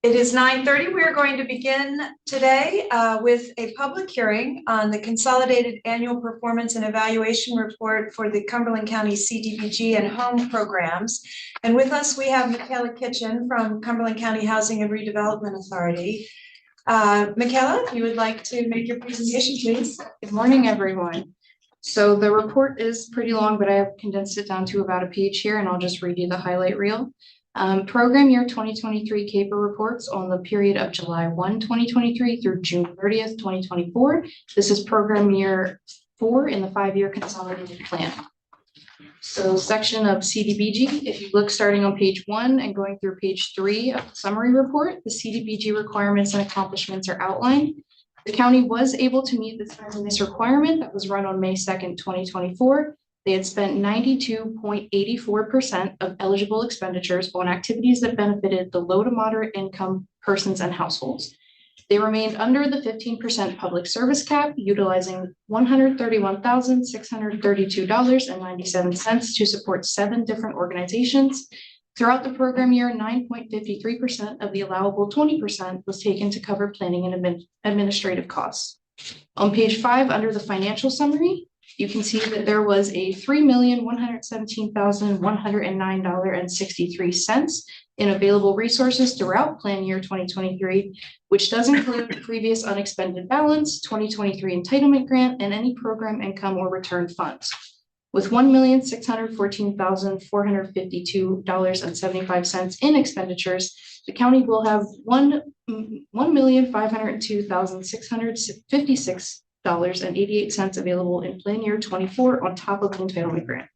It is 9:30. We are going to begin today with a public hearing on the Consolidated Annual Performance and Evaluation Report for the Cumberland County CDBG and Home Programs. And with us, we have Michaela Kitchen from Cumberland County Housing and Redevelopment Authority. Michaela, if you would like to make your presentation, please. Good morning, everyone. So the report is pretty long, but I have condensed it down to about a page here, and I'll just read you the highlight reel. Program year 2023 CAPER reports on the period of July 1, 2023 through June 30th, 2024. This is program year 4 in the 5-year consolidated plan. So section of CDBG, if you look starting on page 1 and going through page 3 of the summary report, the CDBG requirements and accomplishments are outlined. The county was able to meet the timeliness requirement that was run on May 2nd, 2024. They had spent 92.84% of eligible expenditures on activities that benefited the low to moderate income persons and households. They remained under the 15% public service cap, utilizing $131,632.97 to support 7 different organizations. Throughout the program year, 9.53% of the allowable 20% was taken to cover planning and administrative costs. On page 5, under the financial summary, you can see that there was a $3,117,109.63 in available resources throughout plan year 2023, which does include previous unexpended balance, 2023 entitlement grant, and any program income or return funds. With $1,614,452.75 in expenditures, the county will have $1,502,656.88 available in plan year 24 on top of the entitlement grant.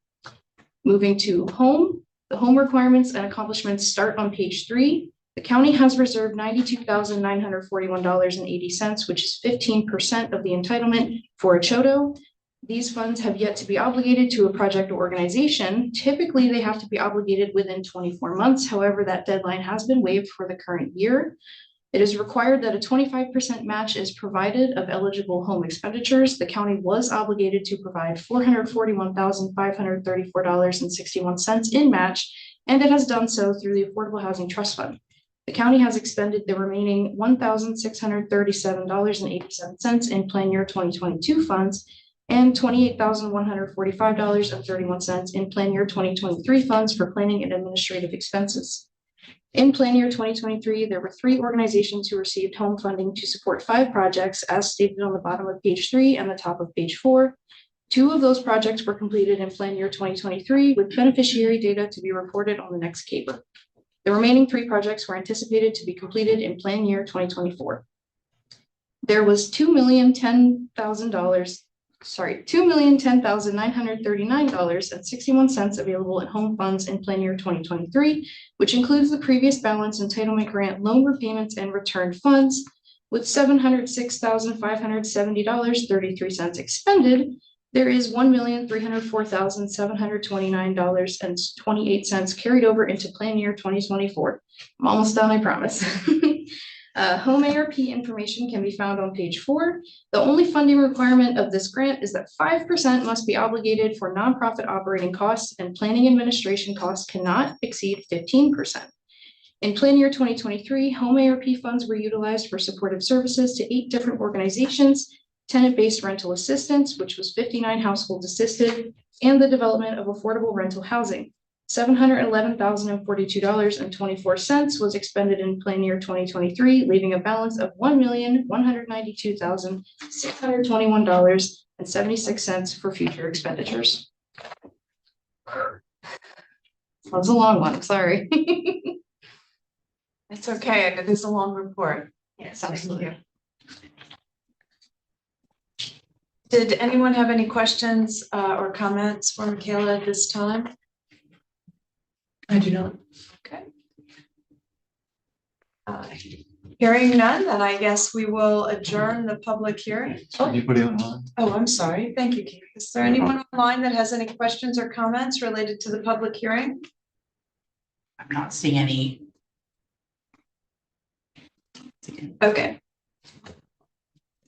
Moving to home, the home requirements and accomplishments start on page 3. The county has reserved $92,941.80, which is 15% of the entitlement for a CHODO. These funds have yet to be obligated to a project or organization. Typically, they have to be obligated within 24 months. However, that deadline has been waived for the current year. It is required that a 25% match is provided of eligible home expenditures. The county was obligated to provide $441,534.61 in match, and it has done so through the Affordable Housing Trust Fund. The county has expended the remaining $1,637.87 in plan year 2022 funds and $28,145.31 in plan year 2023 funds for planning and administrative expenses. In plan year 2023, there were 3 organizations who received home funding to support 5 projects, as stated on the bottom of page 3 and the top of page 4. 2 of those projects were completed in plan year 2023, with beneficiary data to be reported on the next CAPER. The remaining 3 projects were anticipated to be completed in plan year 2024. There was $2,010,939.61 available in home funds in plan year 2023, which includes the previous balance entitlement grant loan repayments and returned funds, with $706,570.33 expended. There is $1,304,729.28 carried over into plan year 2024. I'm almost done, I promise. Home ARP information can be found on page 4. The only funding requirement of this grant is that 5% must be obligated for nonprofit operating costs, and planning administration costs cannot exceed 15%. In plan year 2023, home ARP funds were utilized for supportive services to 8 different organizations, tenant-based rental assistance, which was 59 households assisted, and the development of affordable rental housing. $711,042.24 was expended in plan year 2023, leaving a balance of $1,192,621.76 for future expenditures. That was a long one, sorry. It's okay, it is a long report. Yes, absolutely. Did anyone have any questions or comments for Michaela at this time? I do not. Okay. Hearing none, then I guess we will adjourn the public hearing. Anybody online? Oh, I'm sorry. Thank you, Kate. Is there anyone online that has any questions or comments related to the public hearing? I'm not seeing any. Okay.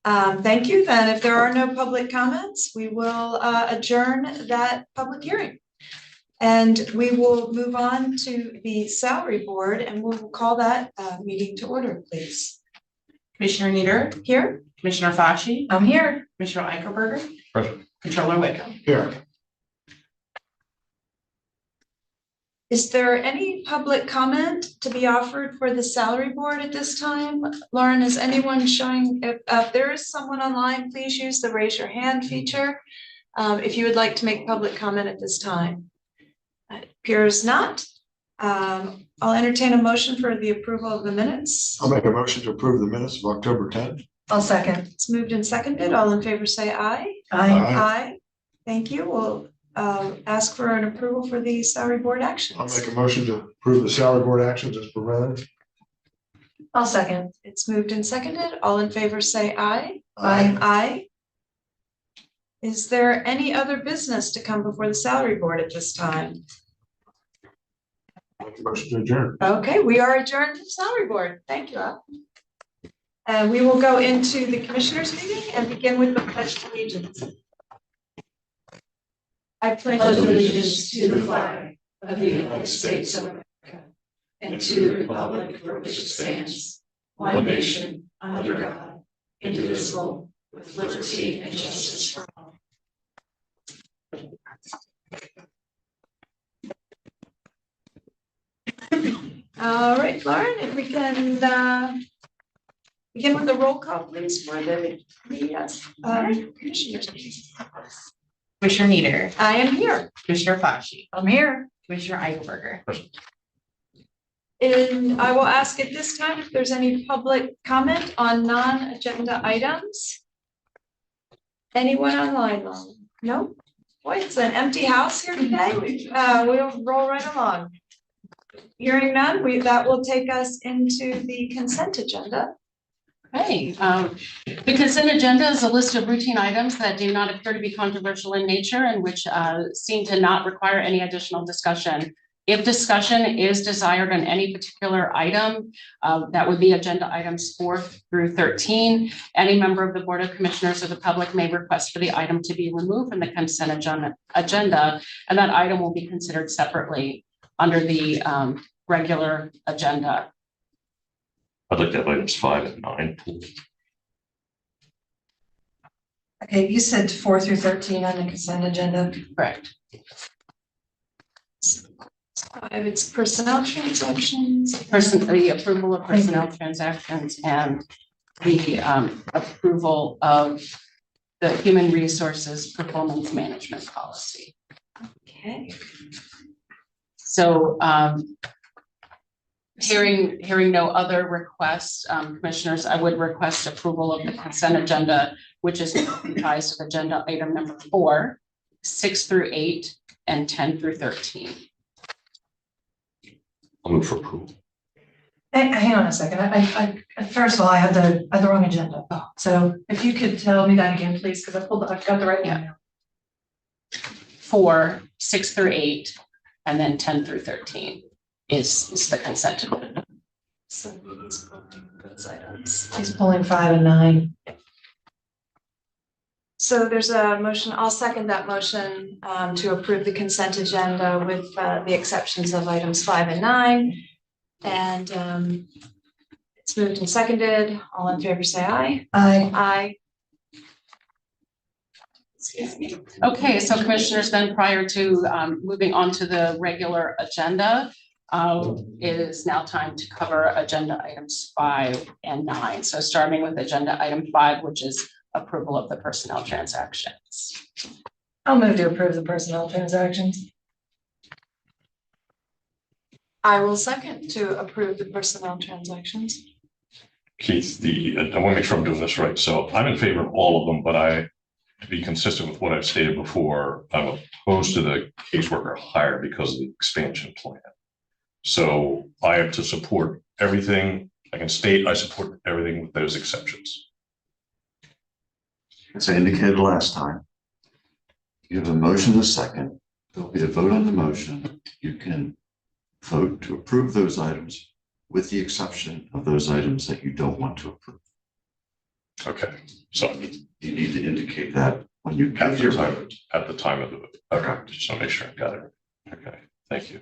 Thank you. Then if there are no public comments, we will adjourn that public hearing. And we will move on to the salary board and we'll call that meeting to order, please. Commissioner Nieder, Here? Commissioner Fashi, I'm here. Commissioner Eichelberger, Present. Controller Wickham. Here. Is there any public comment to be offered for the salary board at this time? Lauren, is anyone showing, if there is someone online, please use the raise your hand feature if you would like to make public comment at this time. It appears not. I'll entertain a motion for the approval of the minutes. I'll make a motion to approve the minutes of October 10th. I'll second. It's moved and seconded. All in favor say aye. Aye. Aye. Thank you. We'll ask for an approval for the salary board actions. I'll make a motion to approve the salary board actions as presented. I'll second. It's moved and seconded. All in favor say aye. Aye. Aye. Is there any other business to come before the salary board at this time? Make a motion to adjourn. Okay, we are adjourned to the salary board. Thank you, Al. And we will go into the commissioners meeting and begin with the pledge of allegiance. I pledge allegiance to the flag of the United States of America and to the republic for which it stands, one nation, under God, indivisible, with liberty and justice for all. All right, Lauren, if we can begin with the roll call, please, for the commissioners meeting. Commissioner Nieder, I am here. Commissioner Fashi, I'm here. Commissioner Eichelberger. And I will ask at this time if there's any public comment on non-agenda items. Anyone online? No? Boy, it's an empty house here today. We'll roll right along. Hearing none, that will take us into the consent agenda. Okay, the consent agenda is a list of routine items that do not appear to be controversial in nature and which seem to not require any additional discussion. If discussion is desired on any particular item, that would be agenda items 4 through 13. Any member of the Board of Commissioners or the public may request for the item to be removed from the consent agenda, and that item will be considered separately under the regular agenda. I'd like to have items 5 and 9. Okay, you said 4 through 13 on the consent agenda. Correct. It's personnel transactions. The approval of personnel transactions and the approval of the human resources performance management policy. Okay. So hearing no other requests, commissioners, I would request approval of the consent agenda, which is comprised of agenda item number 4, 6 through 8, and 10 through 13. I'll move for approval. Hang on a second. I first of all, I had the wrong agenda. So if you could tell me that again, please, because I've got the right one now. 4, 6 through 8, and then 10 through 13 is the consent agenda. So he's pulling those items. He's pulling 5 and 9. So there's a motion, I'll second that motion to approve the consent agenda with the exceptions of items 5 and 9. And it's moved and seconded. All in favor say aye. Aye. Aye. Okay, so commissioners, then prior to moving on to the regular agenda, it is now time to cover agenda items 5 and 9. So starting with agenda item 5, which is approval of the personnel transactions. I'll move to approve the personnel transactions. I will second to approve the personnel transactions. Keith, I want to make sure I'm doing this right. So I'm in favor of all of them, but to be consistent with what I've stated before, I'm opposed to the caseworker hire because of the expansion plan. So I have to support everything. I can state I support everything with those exceptions. As I indicated last time, you have a motion and a second. There'll be a vote on the motion. You can vote to approve those items with the exception of those items that you don't want to approve. Okay, so You need to indicate that when you give your vote. at the time of the vote. Okay, just want to make sure I got it. Okay, thank you.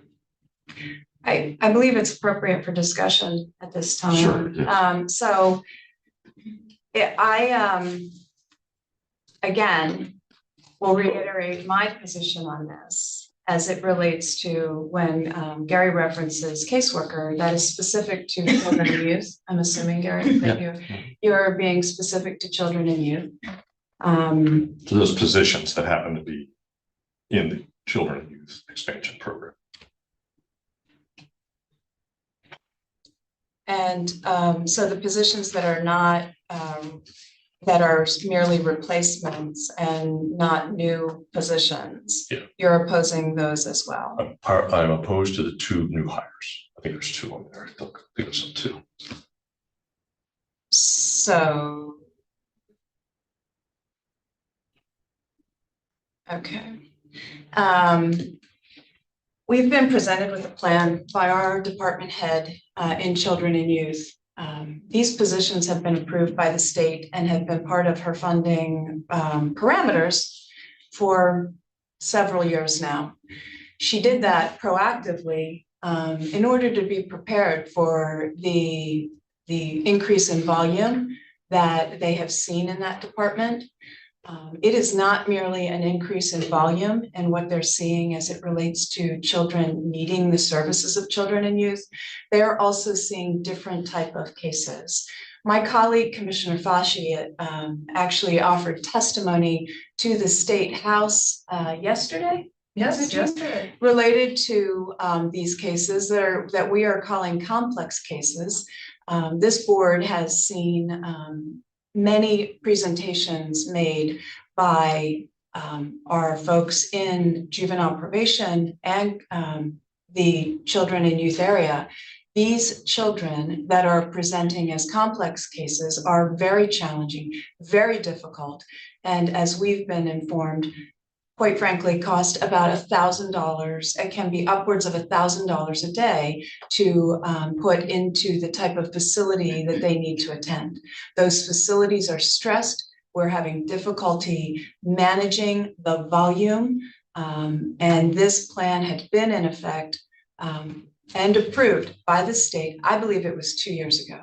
I believe it's appropriate for discussion at this time. Sure, yes. So again, will reiterate my position on this as it relates to when Gary references caseworker, that is specific to children and youth. I'm assuming, Gary, that you're being specific to children and youth. To those positions that happen to be in the children and youth expansion program. And so the positions that are not, that are merely replacements and not new positions, Yeah. you're opposing those as well. I'm opposed to the 2 new hires. I think there's 2 on there. I think there's some 2. So. Okay. We've been presented with a plan by our department head in children and youth. These positions have been approved by the state and have been part of her funding parameters for several years now. She did that proactively in order to be prepared for the increase in volume that they have seen in that department. It is not merely an increase in volume and what they're seeing as it relates to children needing the services of children and youth. They're also seeing different type of cases. My colleague, Commissioner Fasci, actually offered testimony to the State House yesterday. Yes, yesterday. Related to these cases that we are calling complex cases. This board has seen many presentations made by our folks in juvenile probation and the children and youth area. These children that are presenting as complex cases are very challenging, very difficult, and as we've been informed, quite frankly, cost about $1,000. It can be upwards of $1,000 a day to put into the type of facility that they need to attend. Those facilities are stressed. We're having difficulty managing the volume. And this plan had been in effect and approved by the state. I believe it was 2 years ago.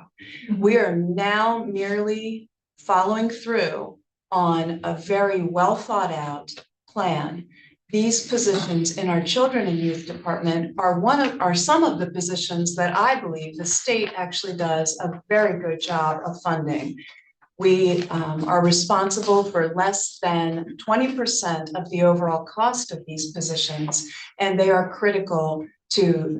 We are now merely following through on a very well thought out plan. These positions in our children and youth department are some of the positions that I believe the state actually does a very good job of funding. We are responsible for less than 20% of the overall cost of these positions, and they are critical to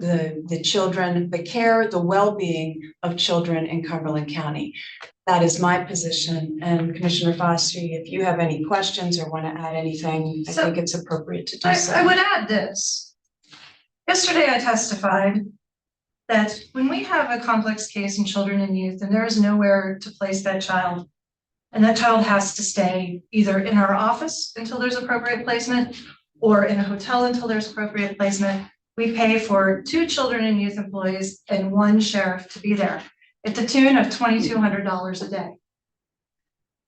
the children, the care, the well-being of children in Cumberland County. That is my position. And Commissioner Fasci, if you have any questions or want to add anything, I think it's appropriate to do so. I would add this. Yesterday, I testified that when we have a complex case in children and youth, and there is nowhere to place that child, and that child has to stay either in our office until there's appropriate placement or in a hotel until there's appropriate placement, we pay for 2 children and youth employees and 1 sheriff to be there at the tune of $2,200 a day,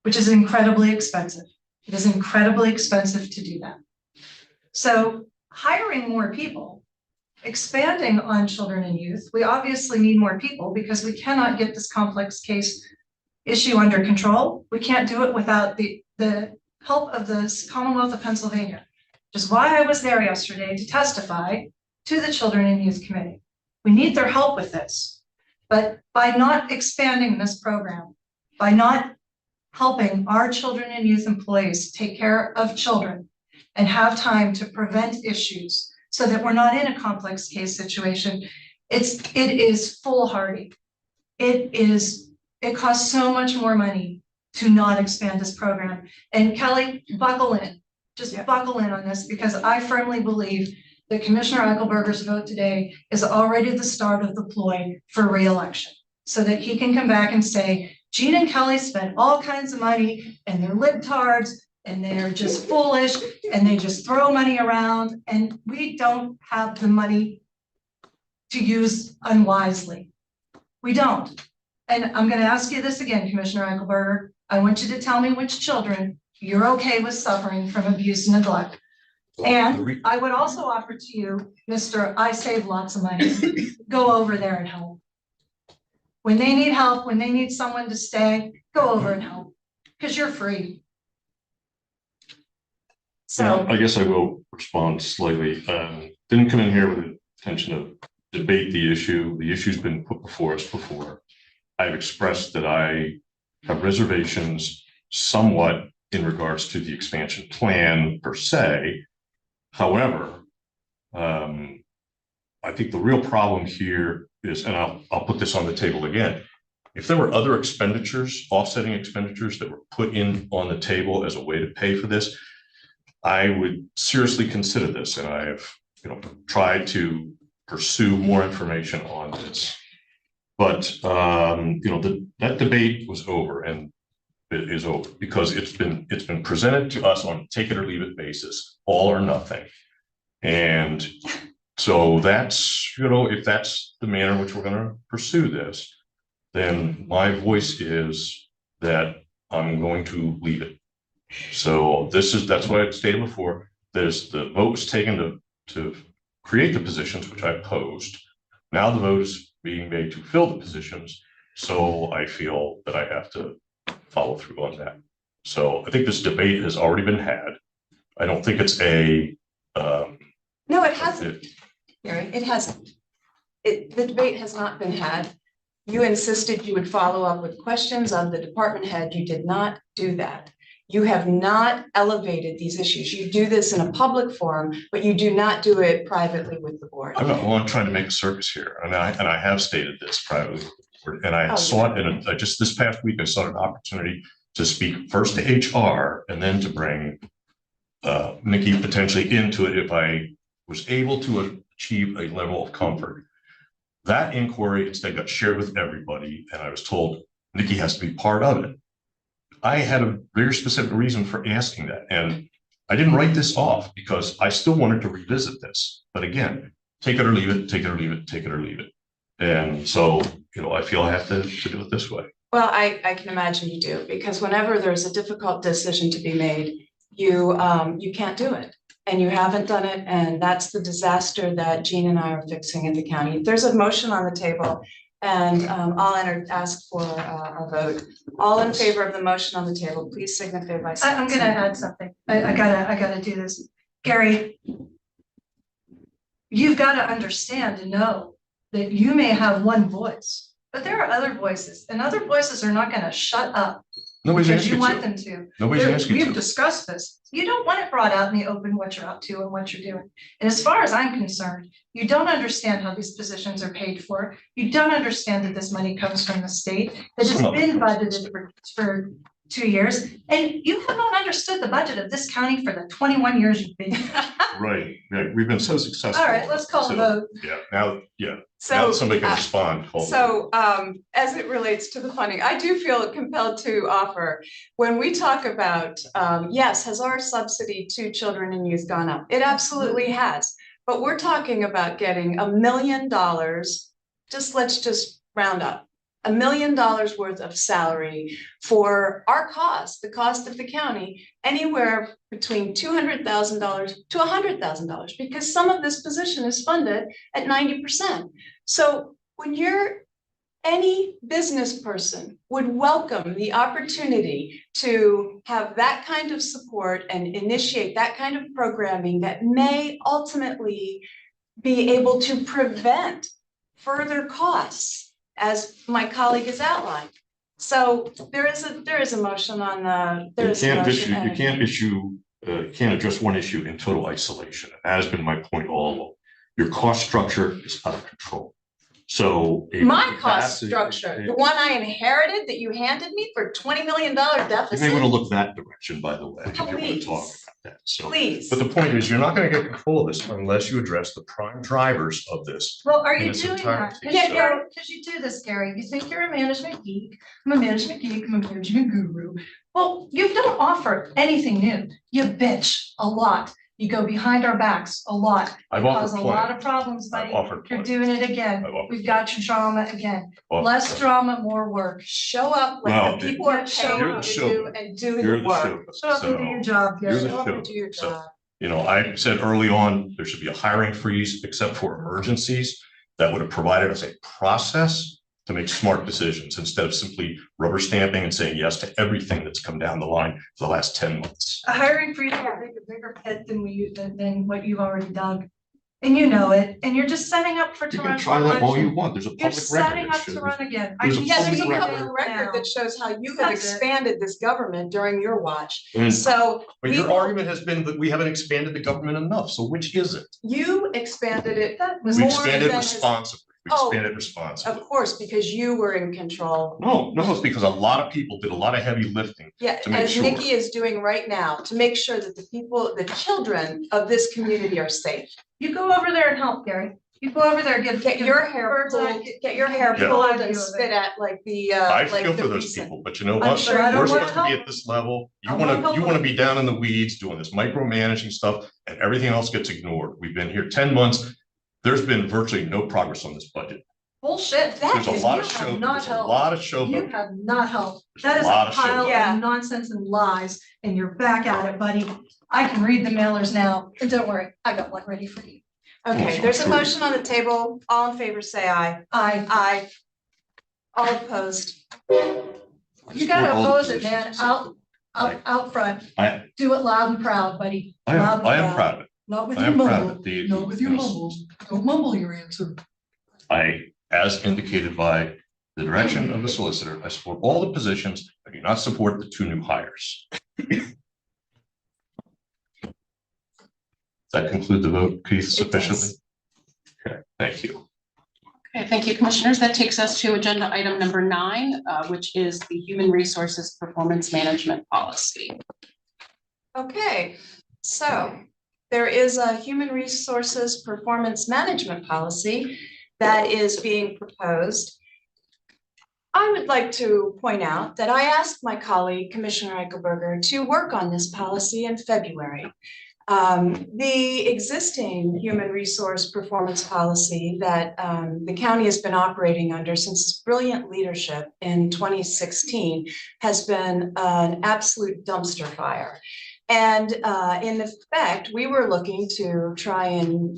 which is incredibly expensive. It is incredibly expensive to do that. So hiring more people, expanding on children and youth, we obviously need more people because we cannot get this complex case issue under control. We can't do it without the help of the Commonwealth of Pennsylvania, which is why I was there yesterday to testify to the Children and Youth Committee. We need their help with this. But by not expanding this program, by not helping our children and youth employees take care of children and have time to prevent issues so that we're not in a complex case situation, it is foolhardy. It costs so much more money to not expand this program. And Kelly, buckle in, buckle in on this, because I firmly believe that Commissioner Eichelberger's vote today is already the start of the ploy for re-election, so that he can come back and say, Gene and Kelly spent all kinds of money and they're libtards and they're just foolish and they just throw money around and we don't have the money to use unwisely. We don't. And I'm going to ask you this again, Commissioner Eichelberger. I want you to tell me which children you're okay with suffering from abuse and neglect. And I would also offer to you, Mr. I save lots of money, go over there and help. When they need help, when they need someone to stay, go over and help, because you're free. So, I guess I will respond slightly. Didn't come in here with the intention of debate the issue. The issue's been put before us before. I've expressed that I have reservations somewhat in regards to the expansion plan per se. However, I think the real problem here is, and I'll put this on the table again. If there were other expenditures, offsetting expenditures that were put in on the table as a way to pay for this, I would seriously consider this, and I have, tried to pursue more information on this. But that debate was over, and it is over because it's been presented to us on a take it or leave it basis, all or nothing. And so that's, if that's the manner in which we're going to pursue this, then my voice is that I'm going to leave it. So that's what I stated before. The vote was taken to create the positions which I posed. Now the vote is being made to fill the positions. So I feel that I have to follow through on that. So I think this debate has already been had. I don't think it's No, it hasn't. Gary, it hasn't. The debate has not been had. You insisted you would follow up with questions on the department head. You did not do that. You have not elevated these issues. You do this in a public forum, but you do not do it privately with the board. I'm trying to make a circus here, and I have stated this privately, and I sought just this past week I sought an opportunity to speak first to HR and then to bring Nikki potentially into it if I was able to achieve a level of comfort. That inquiry instead got shared with everybody, and I was told Nikki has to be part of it. I had a very specific reason for asking that, and I didn't write this off because I still wanted to revisit this. But again, take it or leave it, take it or leave it, take it or leave it. And so, I feel I have to do it this way. Well, I can imagine you do, because whenever there's a difficult decision to be made, you can't do it. And you haven't done it, and that's the disaster that Jean and I are fixing in the county. There's a motion on the table, and I'll ask for a vote. All in favor of the motion on the table, please signify by saying. I'm gonna add something. I gotta do this. Gary, you've got to understand and know that you may have one voice, but there are other voices, and other voices are not gonna shut up. Nobody's Because asking you want to. them to. Nobody's asking We've to. discussed this. You don't want it brought out in the open what you're up to and what you're doing. And as far as I'm concerned, you don't understand how these positions are paid for. You don't understand that this money comes from the state, that it's been budgeted for 2 years. And you have not understood the budget of this county for the 21 years you've been here. Right. We've been so successful. All right, let's call a vote. Yeah. Now So, that somebody can respond. as it relates to the funding, I do feel compelled to offer, when we talk about, yes, has our subsidy to children and youth gone up? It absolutely has, but we're talking about getting $1 million, let's just round up, $1 million worth of salary for our cost, the cost of the county, anywhere between $200,000 to $100,000, because some of this position is funded at 90%. So when any business person would welcome the opportunity to have that kind of support and initiate that kind of programming that may ultimately be able to prevent further costs, as my colleague has outlined. So there is a motion on the. You can't address one issue in total isolation. That has been my point all along. Your cost structure is out of control. So my cost structure, the one I inherited that you handed me for $20 million deficit. You may want to look that direction, by the way, if you want to talk about that. So, please. But the point is, you're not going to get control of this unless you address the prime drivers of this. Well, are in you its doing entirety. that? Because you do this, Gary. You think you're a management geek. I'm a management geek. I'm a management guru. Well, you don't offer anything new. You bitch a lot. You go behind our backs a lot. I've Cause offered a lot plenty. of problems, buddy. I've offered You're plenty. doing it again. I've offered We've got your drama again. Offered Less plenty. drama, more work. Show up Well, like the people are show paying up. you to do and do You're the the work. show. Show up and do your job, You're Gary. the Show up show. and do your So- job. You know, I said early on, there should be a hiring freeze except for emergencies. That would have provided us a process to make smart decisions instead of simply rubber stamping and saying yes to everything that's come down the line for the last 10 months. A hiring freeze will make a bigger pit than what you've already dug. And you know it, and you're just setting up for. You can try that all you want. There's a You're public setting record. up to run again. There's a Yeah, there's a public public record that shows how you have That's it. expanded this government during your watch. And- So But your argument has been that we haven't expanded the government enough. So which is it? you expanded it That was We more expanded than is- responsibly. We Oh, expanded responsibly. Of course, because you were in control. No, it's because a lot of people did a lot of heavy lifting. Yeah, To make as sure. Nikki is doing right now, to make sure that the people, the children of this community are safe. You go over there and help, Gary. You go over there, Get your hair bird's eye- pulled, get your hair Yeah. pulled View and of it. spit at like the, I like feel the for those recent. people, but you know I'm what? sure I don't We're wanna supposed to be help. at this level. I wanna help You wanna them. be down in the weeds doing this micromanaging stuff and everything else gets ignored. We've been here 10 months. There's been virtually no progress on this budget. Bullshit. That There's a is- lot you of have show, not there's a helped. lot of show. You have not helped. There's That a is lot a of pile shit. Yeah. of nonsense and lies, and you're back at it, buddy. I can read the mailers now, and don't worry, I got one ready for you. Okay, there's a motion on the table. All in favor, say aye. Aye. All opposed. You gotta All the oppose it, man, positions. out front. I Do it loud and proud, buddy. I Loud and am proud of it. Not with I your am proud mumble, of it. not with your mumbles. Don't mumble your answer. As indicated by the direction of the solicitor, I support all the positions. I do not support the 2 new hires. Does that conclude the vote, Keith, sufficiently? Okay, thank you. Okay, thank you, commissioners. That takes us to agenda item number 9, which is the Human Resources Performance Management Policy. Okay, so there is a human resources performance management policy that is being proposed. I would like to point out that I asked my colleague, Commissioner Eichelberger, to work on this policy in February. The existing human resource performance policy that the county has been operating under since its brilliant leadership in 2016 has been an absolute dumpster fire. And in effect, we were looking to try and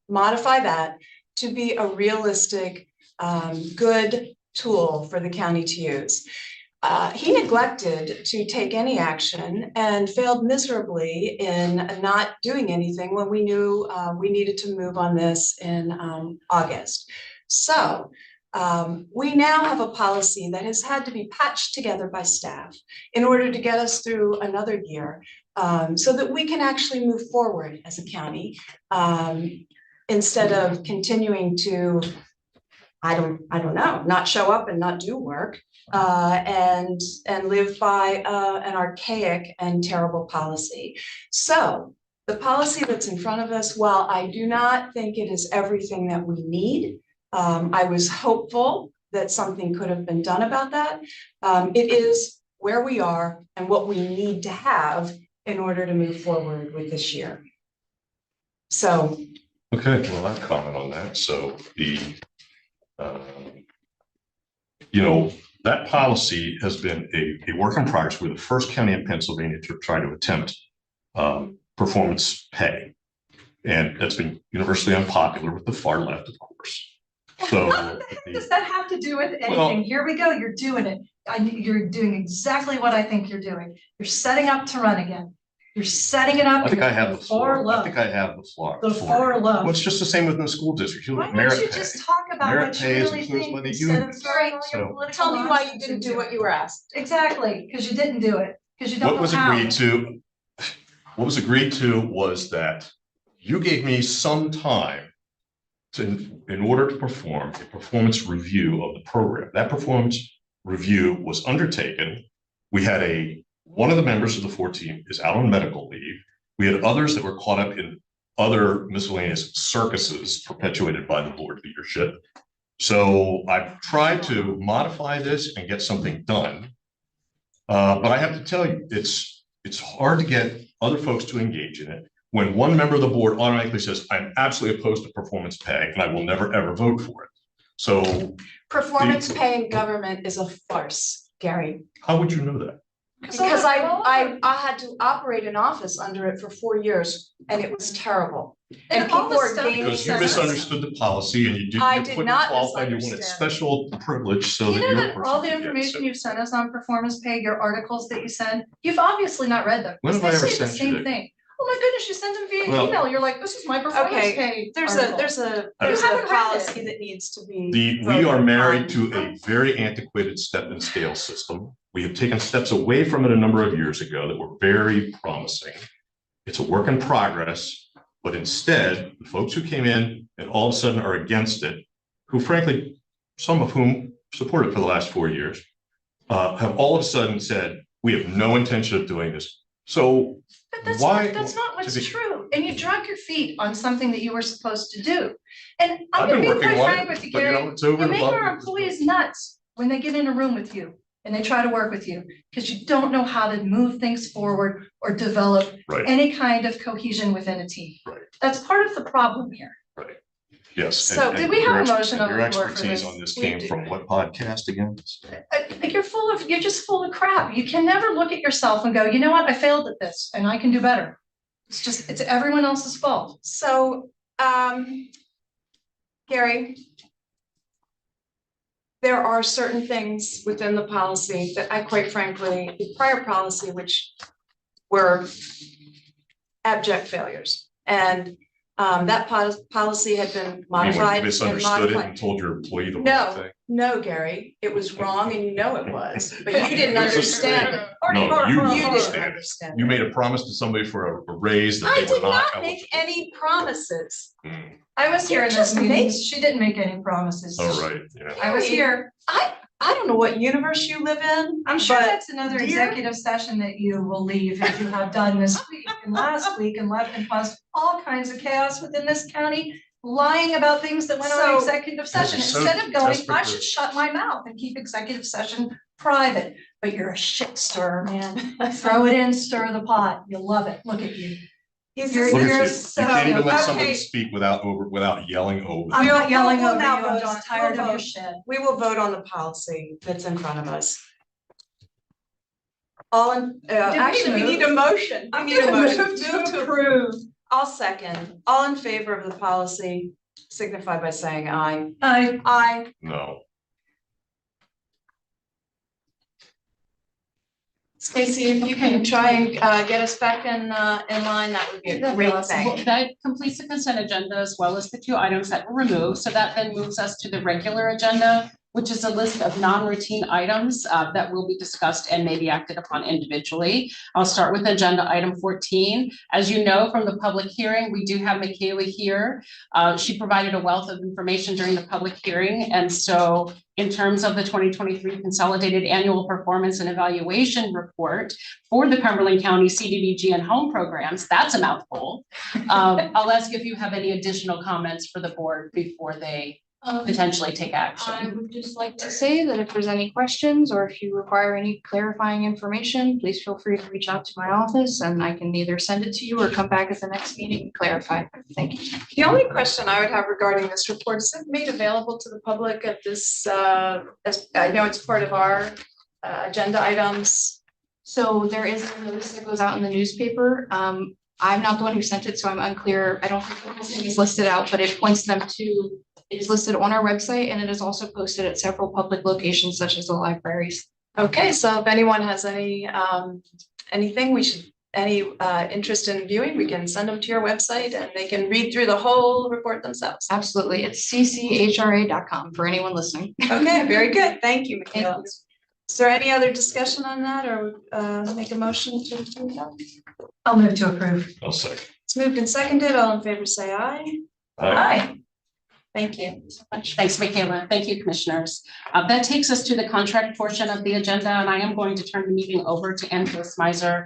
modify that to be a realistic, good tool for the county to use. He neglected to take any action and failed miserably in not doing anything when we knew we needed to move on this in August. So we now have a policy that has had to be patched together by staff in order to get us through another year, so that we can actually move forward as a county, instead of continuing to, I don't know, not show up and not do work, and live by an archaic and terrible policy. So the policy that's in front of us, while I do not think it is everything that we need, I was hopeful that something could have been done about that. It is where we are and what we need to have in order to move forward with this year. So. Okay, well, I'll comment on that. So that policy has been a work in progress. We're the first county in Pennsylvania to try to attempt performance pay. And that's been universally unpopular with the far left, of course. So Does that have to do with anything? Well- Here we go, you're doing it. You're doing exactly what I think you're doing. You're setting up to run again. You're setting it up. I think I have the floor. low. I think I have the floor. The far low. Well, it's just the same within the school district. You look Why at merit don't you pay. just talk about Merit what you pay is really influenced think by the instead of unions. throwing all So- your political Tell me why you nonsense didn't do into what it. you were asked. Exactly, because you didn't do it, because you don't What know was how. what was agreed to was that you gave me some time in order to perform a performance review of the program. That performance review was undertaken. We had one of the members of the 14 is out on medical leave. We had others that were caught up in other miscellaneous circuses perpetuated by the board leadership. So I've tried to modify this and get something done. But I have to tell you, it's hard to get other folks to engage in it when one member of the board automatically says, I'm absolutely opposed to performance pay and I will never, ever vote for it. So Performance pay in government is a farce, Gary. how would you know that? Because I had to operate an office under it for 4 years and it was terrible. And And all people the are stuff gaining. Because you Send us- misunderstood the policy and you I didn't, did you couldn't not qualify, you wanted misunderstand. special privilege so You that know your that person all the could get it. information you've sent us on performance pay, your articles that you send, you've obviously not read them. When have I They ever say the sent you same that? thing. Oh my goodness, you send them via Well- email. You're like, this is my performance Okay, pay. There's article. a haven't read policy it. that needs to be. We voted are married on. to a very antiquated step and scale system. We have taken steps away from it a number of years ago that were very promising. It's a work in progress, but instead, the folks who came in and all of a sudden are against it, who frankly, some of whom support it for the last 4 years, have all of a sudden said, we have no intention of doing this. So But that's why? not, that's not to what's be- true. And you drug your feet on something that you were supposed to do. And I'm I've gonna been be working quite on frank it, with you, but you Gary. know, it's over You and make above. our employees nuts when they get in a room with you and they try to work with you because you don't know how to move things forward or develop Right. any kind of cohesion within a team. Right. That's part of the problem here. Yes. So and did we have a your motion on your the floor for expertise this? on this We came do. from what podcast again? You're just full of crap. You can never look at yourself and go, you know what, I failed at this and I can do better. It's everyone else's fault. So, Gary, there are certain things within the policy that I quite frankly, the prior policy, which were abject failures. And that policy had been I mean, when modified you and misunderstood it modified. and told your employee the wrong No, thing. no, Gary, it was wrong and you know it was, but you didn't This is understand it. No, you You didn't didn't understand it. understand You it. made a promise to somebody for a raise that I they were did not not make eligible. any promises. Mm. I was here You're in just this meeting. making- She didn't make any promises. Oh, right, yeah. I was here. I don't know what universe you live in. I'm sure but that's another dear- executive session that you will leave as you have done this week and last week and left and caused all kinds of chaos within this county, lying about things that went on in So- executive session. You're so Instead of going, desperate I to- should shut my mouth and keep executive session private, but you're a shit stirrer, man. Throw it in, stir the pot. You'll love it. Look at you. He's You're- just- Look you're at you. so- You can't even let somebody Okay. speak without yelling over. I'm We'll- not yelling we'll over you. now I'm vote just on- tired we'll of your vote. shit. We will vote on the policy that's in front of us. All in, actually, we need a motion. We need a motion. Move to approve. I'll second. All in favor of the policy signify by saying aye. Aye. No. Stacy, if you can try and get us back in line, that would be a great Well, thing. that completes the consent agenda as well as the 2 items that were removed. So that then moves us to the regular agenda, which is a list of non-routine items that will be discussed and may be acted upon individually. I'll start with agenda item 14. As you know from the public hearing, we do have Michaela here. She provided a wealth of information during the public hearing. And so in terms of the 2023 Consolidated Annual Performance and Evaluation Report for the Cumberland County CDBG and home programs, that's a mouthful. I'll ask if you have any additional comments for the board before they potentially take I action. would just like to say that if there's any questions or if you require any clarifying information, please feel free to reach out to my office and I can either send it to you or come back at the next meeting and clarify. Thank you. The only question I would have regarding this report, is it made available to the public at this, as, I know it's part of our agenda items. So there is a notice that goes out in the newspaper. I'm not the one who sent it, so I'm unclear. I don't think the whole thing is listed out, but it points them to, it is listed on our website and it is also posted at several public locations such as the libraries. Okay, so if anyone has any, anything any interest in viewing, we can send them to your website and they can read through the whole report themselves. Absolutely. It's cchra.com for anyone listening. Okay, very good. Thank you, Thank Michaela. Is there any other discussion on that or make a motion to approve that? I'll move to approve. I'll say. It's moved and seconded. All in favor, say aye. Aye. Thank you. Thanks, Michaela. Thank you, commissioners. That takes us to the contract portion of the agenda, and I am going to turn the meeting over to Angela Smizer.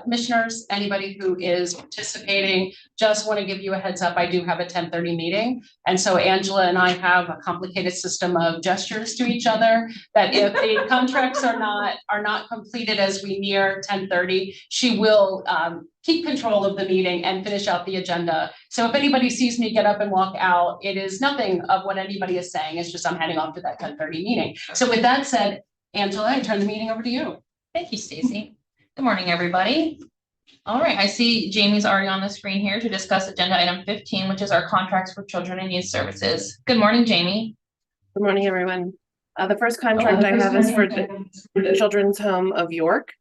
Commissioners, anybody who is participating, just want to give you a heads up. I do have a 10:30 meeting. And so Angela and I have a complicated system of gestures to each other that if the contracts are not completed as we near 10:30, she will keep control of the meeting and finish out the agenda. So if anybody sees me get up and walk out, it is nothing of what anybody is saying. It's just I'm heading off to that 10:30 meeting. So with that said, Angela, I turn the meeting over to you. Thank you, Stacy. Good morning, everybody. All right, I see Jamie's already on the screen here to discuss agenda item 15, which is our contracts for children and youth services. Good morning, Jamie. Good morning, everyone. The first contract I have is for the Children's Home of York.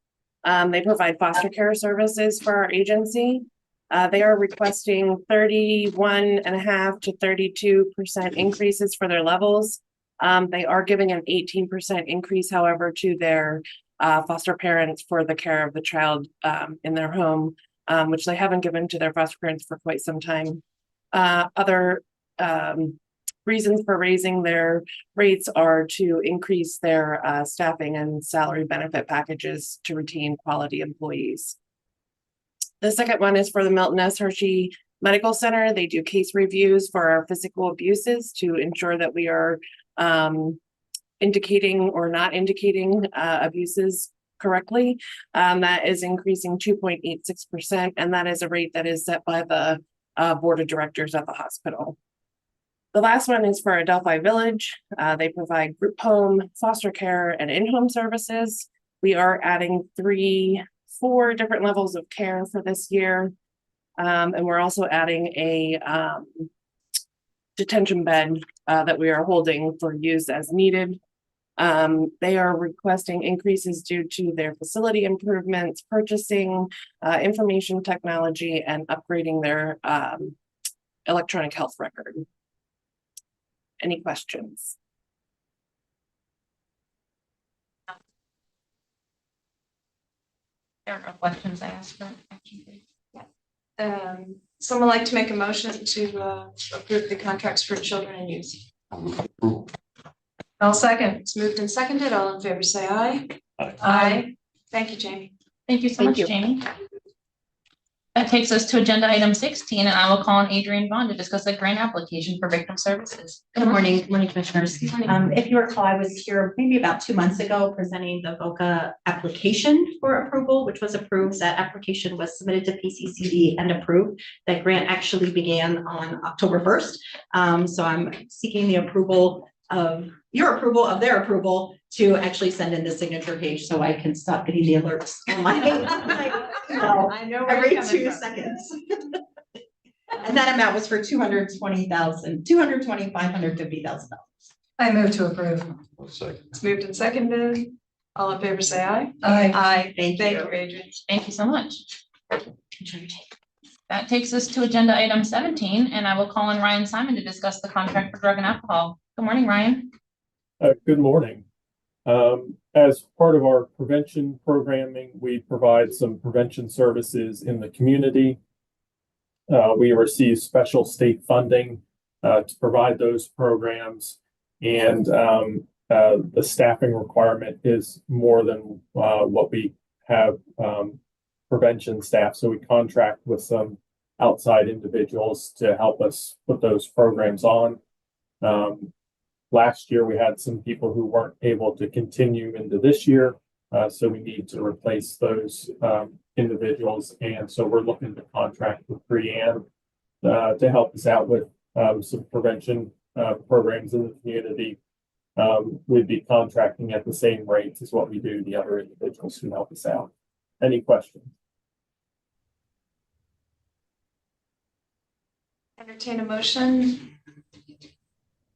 They provide foster care services for our agency. They are requesting 31.5% to 32% increases for their levels. They are giving an 18% increase, however, to their foster parents for the care of the child in their home, which they haven't given to their foster parents for quite some time. Other reasons for raising their rates are to increase their staffing and salary benefit packages to retain quality employees. The second one is for the Milton S. Hershey Medical Center. They do case reviews for our physical abuses to ensure that we are indicating or not indicating abuses correctly. That is increasing 2.86%, and that is a rate that is set by the board of directors at the hospital. The last one is for Adelphi Village. They provide group home, foster care, and in-home services. We are adding 4 different levels of care for this year. And we're also adding a detention bed that we are holding for use as needed. They are requesting increases due to their facility improvements, purchasing, information technology, and upgrading their electronic health record. Any questions? There are no questions I asked for. Someone like to make a motion to approve the contracts for children and youth? I'll second. It's moved and seconded. All in favor, say aye. Aye. Aye. Thank you, Jamie. Thank you so much, Jamie. That takes us to agenda item 16, and I will call on Adrienne Vaughn to discuss a grant application for victim services. Good morning, commissioners. Good morning. If you recall, I was here maybe about 2 months ago presenting the VOCA application for approval, which was approved. That application was submitted to PCCD and approved. That grant actually began on October 1st. So I'm seeking the approval of your approval of their approval to actually send in the signature page so I can stop getting the alerts on my I know where every you're coming 2 from. seconds. And that amount was for $550,000. I move to approve. Second. It's moved and seconded. All in favor, say aye. Aye. Aye. Thank Thank you. you, Adrienne. Thank you so much. That takes us to agenda item 17, and I will call on Ryan Simon to discuss the contract for drug and alcohol. Good morning, Ryan. Good morning. As part of our prevention programming, we provide some prevention services in the community. We receive special state funding to provide those programs, and the staffing requirement is more than what we have prevention staff. So we contract with some outside individuals to help us put those programs on. Last year, we had some people who weren't able to continue into this year, so we need to replace those individuals. And so we're looking to contract with Brianne to help us out with some prevention programs in the community. We'd be contracting at the same rates as what we do the other individuals who help us out. Any questions? Entertain a motion.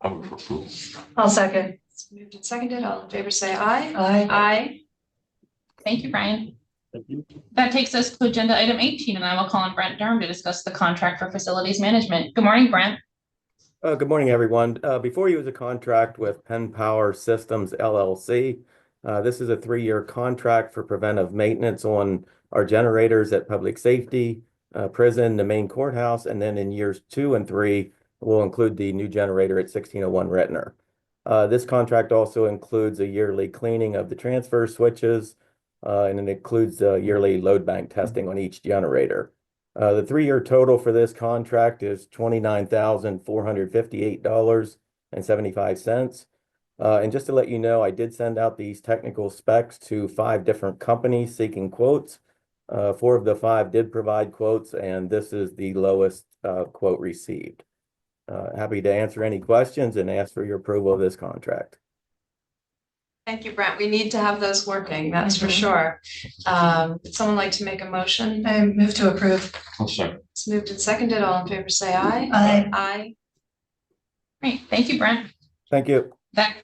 I would approve. I'll second. It's moved and seconded. All in favor, say aye. Aye. Aye. Thank you, Brian. Thank you. That takes us to agenda item 18, and I will call on Brent Durham to discuss the contract for facilities management. Good morning, Brent. Good morning, everyone. Before you was a contract with Penn Power Systems LLC. This is a 3-year contract for preventive maintenance on our generators at public safety, prison, the main courthouse, and then in years 2 and 3, we'll include the new generator at 1601 Retner. This contract also includes a yearly cleaning of the transfer switches, and it includes yearly load bank testing on each generator. The 3-year total for this contract is $29,458.75. And just to let you know, I did send out these technical specs to 5 different companies seeking quotes. 4 of the 5 did provide quotes, and this is the lowest quote received. Happy to answer any questions and ask for your approval of this contract. Thank you, Brent. We need to have those working, that's for Mhm. sure. Would someone like to make a motion? I move to approve. I'll second. It's moved and seconded. All in favor, say aye. Aye. Aye. Great, thank you, Brent. Thank you. That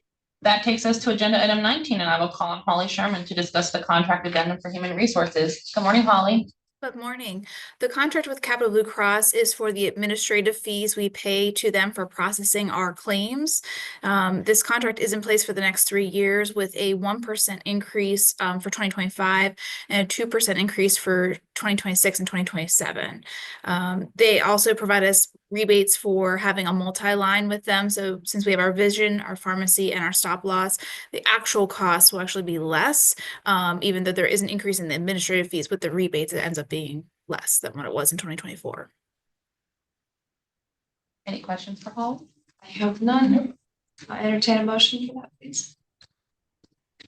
takes us to agenda item 19, and I will call on Holly Sherman to discuss the contract addendum for human resources. Good morning, Holly. Good morning. The contract with Capital Blue Cross is for the administrative fees we pay to them for processing our claims. This contract is in place for the next 3 years with a 1% increase for 2025 and a 2% increase for 2026 and 2027. They also provide us rebates for having a multi-line with them. So since we have our vision, our pharmacy, and our stop loss, the actual cost will actually be less, even though there is an increase in the administrative fees. With the rebates, it ends up being less than what it was in 2024. Any questions for Holly? I have none. I entertain a motion for that, please.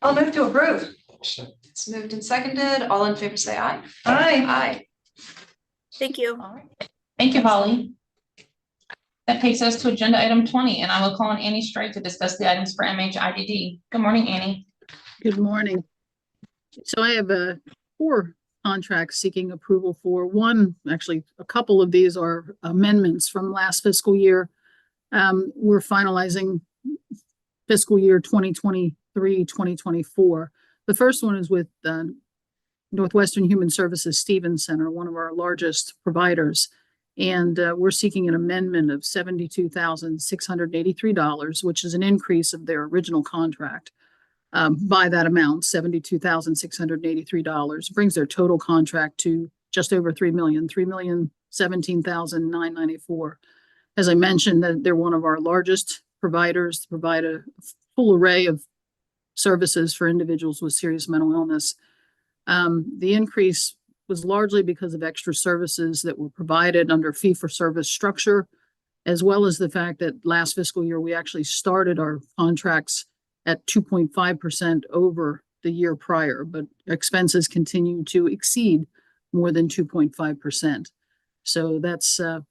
I'll move to approve. It's moved and seconded. All in favor, say aye. Aye. Aye. Thank you. All right. Thank you, Holly. That takes us to agenda item 20, and I will call on Annie Strike to discuss the items for MHIDD. Good morning, Annie. Good morning. So I have 4 contracts seeking approval for. One, actually, a couple of these are amendments from last fiscal year. We're finalizing fiscal year 2023, 2024. The first one is with Northwestern Human Services Stevens Center, one of our largest providers. And we're seeking an amendment of $72,683, which is an increase of their original contract by that amount, $72,683, brings their total contract to just over $3,017,994. As I mentioned, they're one of our largest providers, provide a full array of services for individuals with serious mental illness. The increase was largely because of extra services that were provided under fee-for-service structure, as well as the fact that last fiscal year, we actually started our contracts at 2.5% over the year prior, but expenses continue to exceed more than 2.5%. So that's the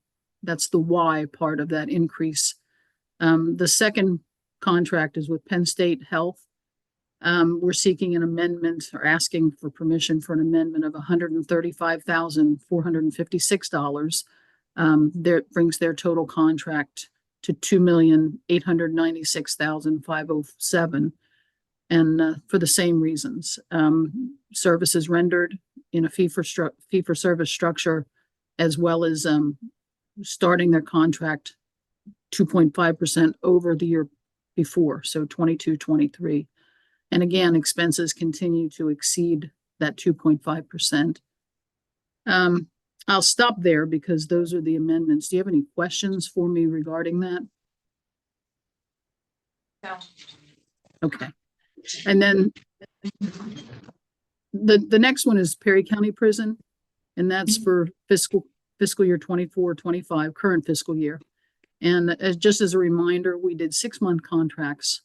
why part of that increase. The second contract is with Penn State Health. We're seeking an amendment or asking for permission for an amendment of $135,456. That brings their total contract to $2,896,507. And for the same reasons, services rendered in a fee-for-service structure, as well as starting their contract 2.5% over the year before, so 22-23. And again, expenses continue to exceed that 2.5%. I'll stop there because those are the amendments. Do you have any questions for me regarding that? No. Okay. And then the next one is Perry County Prison, and that's for fiscal year 24-25, current fiscal year. And just as a reminder, we did 6-month contracts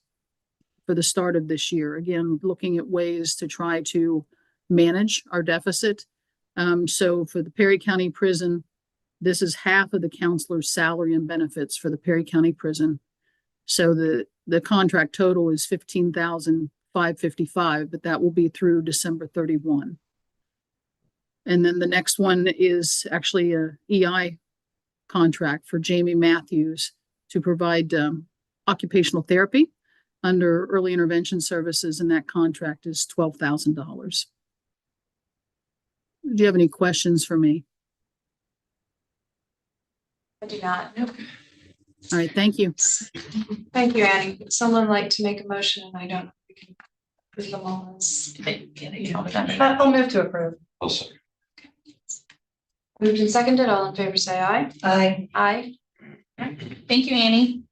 for the start of this year. Again, looking at ways to try to manage our deficit. So for the Perry County Prison, this is half of the counselor's salary and benefits for the Perry County Prison. So the contract total is $15,555, but that will be through December 31. And then the next one is actually a EI contract for Jamie Matthews to provide occupational therapy under early intervention services, and that contract is $12,000. Do you have any questions for me? I do not. Nope. All right, thank you. Thank you, Annie. Would someone like to make a motion? And I don't know if we can approve them all. I'll move to approve. I'll second. Moved and seconded. All in favor, say aye. Aye. Aye. Thank you, Annie.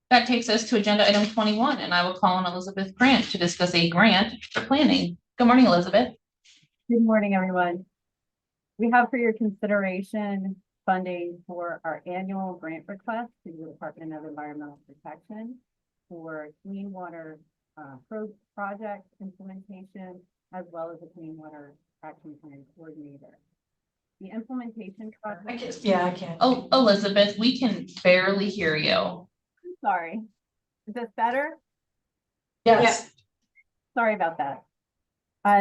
That takes us to agenda item 21, and I will call on Elizabeth Grant to discuss a grant for planning. Good morning, Elizabeth. Good morning, everyone. We have for your consideration funding for our annual grant request to the Department of Environmental Protection for clean water project implementation, as well as a clean water action plan coordinator. The implementation project. I can't. Oh, Elizabeth, we can barely hear you. Sorry. Is this better? Yes. sorry about that.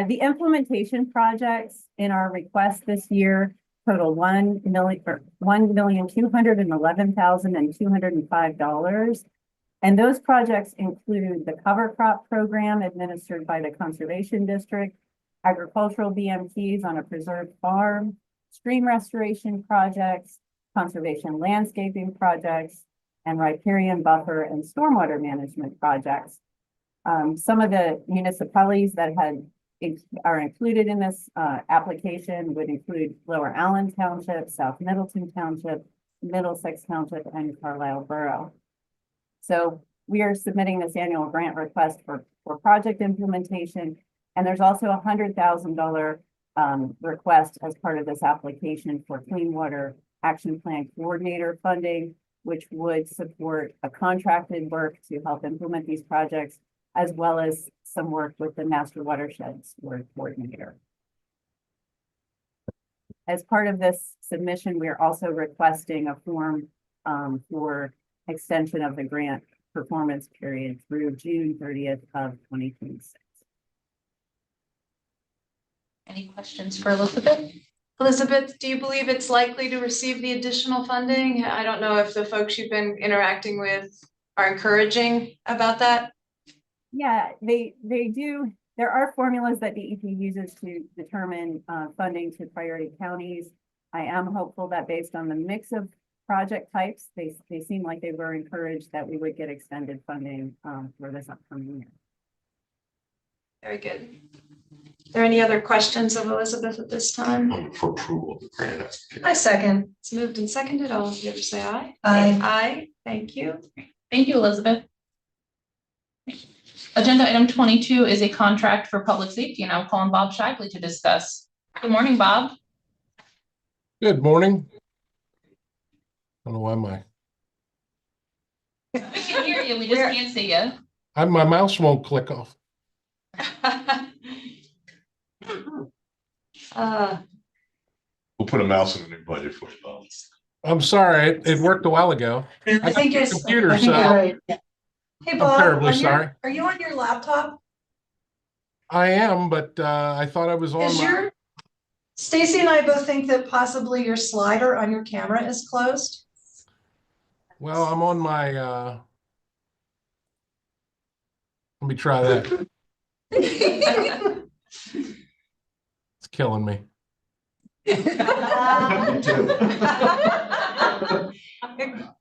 The implementation projects in our request this year total $1,211,205. And those projects include the cover crop program administered by the Conservation District, agricultural BMTs on a preserved farm, stream restoration projects, conservation landscaping projects, and riparian buffer and stormwater management projects. Some of the municipalities that are included in this application would include Lower Allen Township, South Middleton Township, Middlesex Township, and Carlisle Borough. So we are submitting this annual grant request for project implementation. And there's also a $100,000 request as part of this application for Clean Water Action Plan Coordinator funding, which would support a contracted work to help implement these projects, as well as some work with the Master Watersheds Coordinator. As part of this submission, we are also requesting a form for extension of the grant performance period through June 30th of 2026. Any questions for Elizabeth? Elizabeth, do you believe it's likely to receive the additional funding? I don't know if the folks you've been interacting with are encouraging about that. Yeah, they do. There are formulas that DEP uses to determine funding to priority counties. I am hopeful that based on the mix of project types, they seem like they were encouraged that we would get extended funding for this upcoming year. Very good. Are there any other questions of Elizabeth at this time? For approval of the grant application. I second. It's moved and seconded. All in favor say aye. Aye. Aye. Thank you. Thank you, Elizabeth. Agenda item 22 is a contract for public safety, and I'll call on Bob Shigley to discuss. Good morning, Bob. Good morning. I don't know why We can hear you, we just can't see you. my mouse won't click off. We'll put a mouse in the new budget for you, Bob. I'm sorry, it worked a while ago. I think got a it's computer, I think so you're right. Hey, I'm Bob, terribly sorry. are you on your laptop? I am, but I thought I was on Is your Stacy and I both think that possibly your slider on your camera is closed. Well, I'm on my let me try that. It's killing me.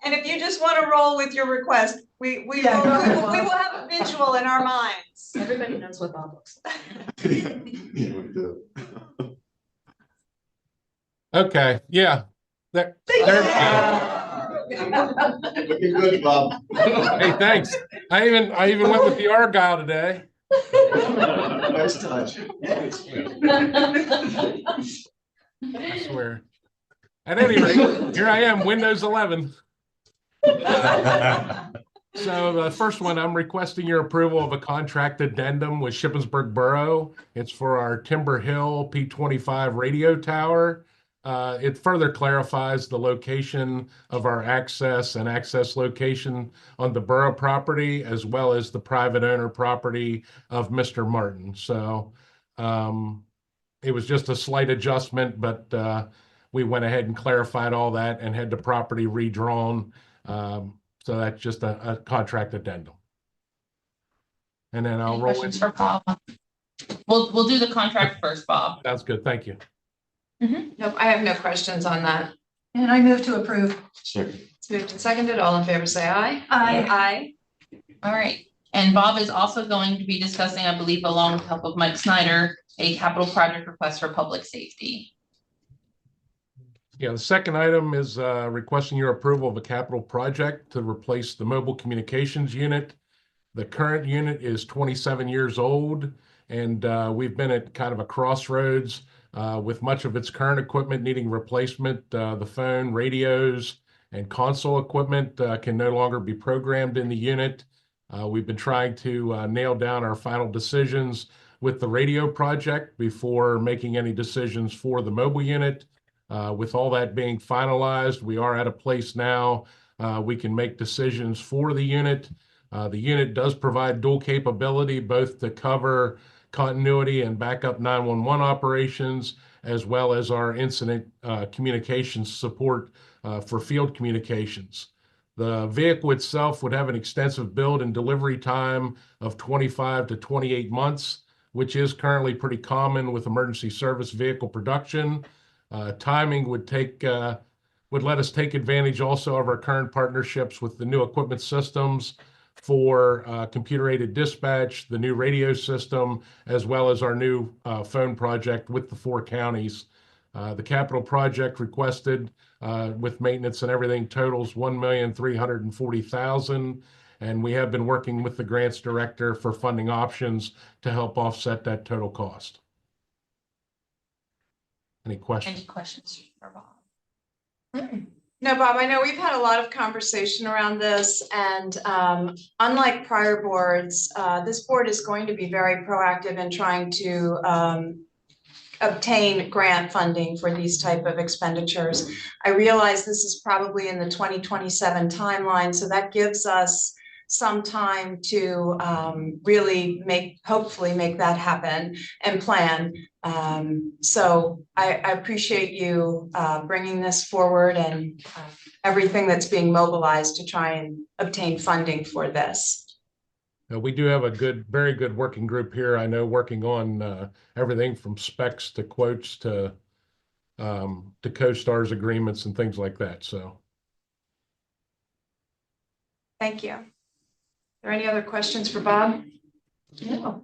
And if you just want to roll with your request, we will have a visual in our minds. Everybody knows what Bob looks like. Yeah, we do. Okay, yeah. There we go. Looking good, Bob. Hey, thanks. I even went with the Argyle today. Nice touch. I swear. At any rate, here I am, Windows 11. So the first one, I'm requesting your approval of a contract addendum with Shippensburg Borough. It's for our Timber Hill P25 radio tower. It further clarifies the location of our access location on the borough property, as well as the private owner property of Mr. Martin. So it was just a slight adjustment, but we went ahead and clarified all that and had the property redrawn. So that's just a contract addendum. And then I'll Any roll in. questions for Bob? We'll do the contract first, Bob. That's good. Thank you. Nope, I have no questions on that. And I move to approve. Second. It's moved and seconded. All in favor say aye. Aye. Aye. All right, and Bob is also going to be discussing, I believe, along with the help of Mike Snyder, a capital project request for public safety. Yeah, the second item is requesting your approval of a capital project to replace the mobile communications unit. The current unit is 27 years old, and we've been at kind of a crossroads with much of its current equipment needing replacement. The phone, radios, and console equipment can no longer be programmed in the unit. We've been trying to nail down our final decisions with the radio project before making any decisions for the mobile unit. With all that being finalized, we are at a place now we can make decisions for the unit. The unit does provide dual capability, both to cover continuity and backup 911 operations, as well as our incident communications support for field communications. The vehicle itself would have an extensive build and delivery time of 25 to 28 months, which is currently pretty common with emergency service vehicle production. Timing would let us take advantage also of our current partnerships with the new equipment systems for computer-aided dispatch, the new radio system, as well as our new phone project with the 4 counties. The capital project requested with maintenance and everything totals $1,340,000, and we have been working with the grants director for funding options to help offset that total cost. Any questions? Any questions for Bob? No, Bob, I know we've had a lot of conversation around this, and unlike prior boards, this board is going to be very proactive in trying to obtain grant funding for these type of expenditures. I realize this is probably in the 2027 timeline, so that gives us some time to really hopefully make that happen and plan. So I appreciate you bringing this forward and everything that's being mobilized to try and obtain funding for this. We do have a very good working group here. I know working on everything from specs to quotes to co-stars agreements and things like that. So, thank you. Are there any other questions for Bob? No.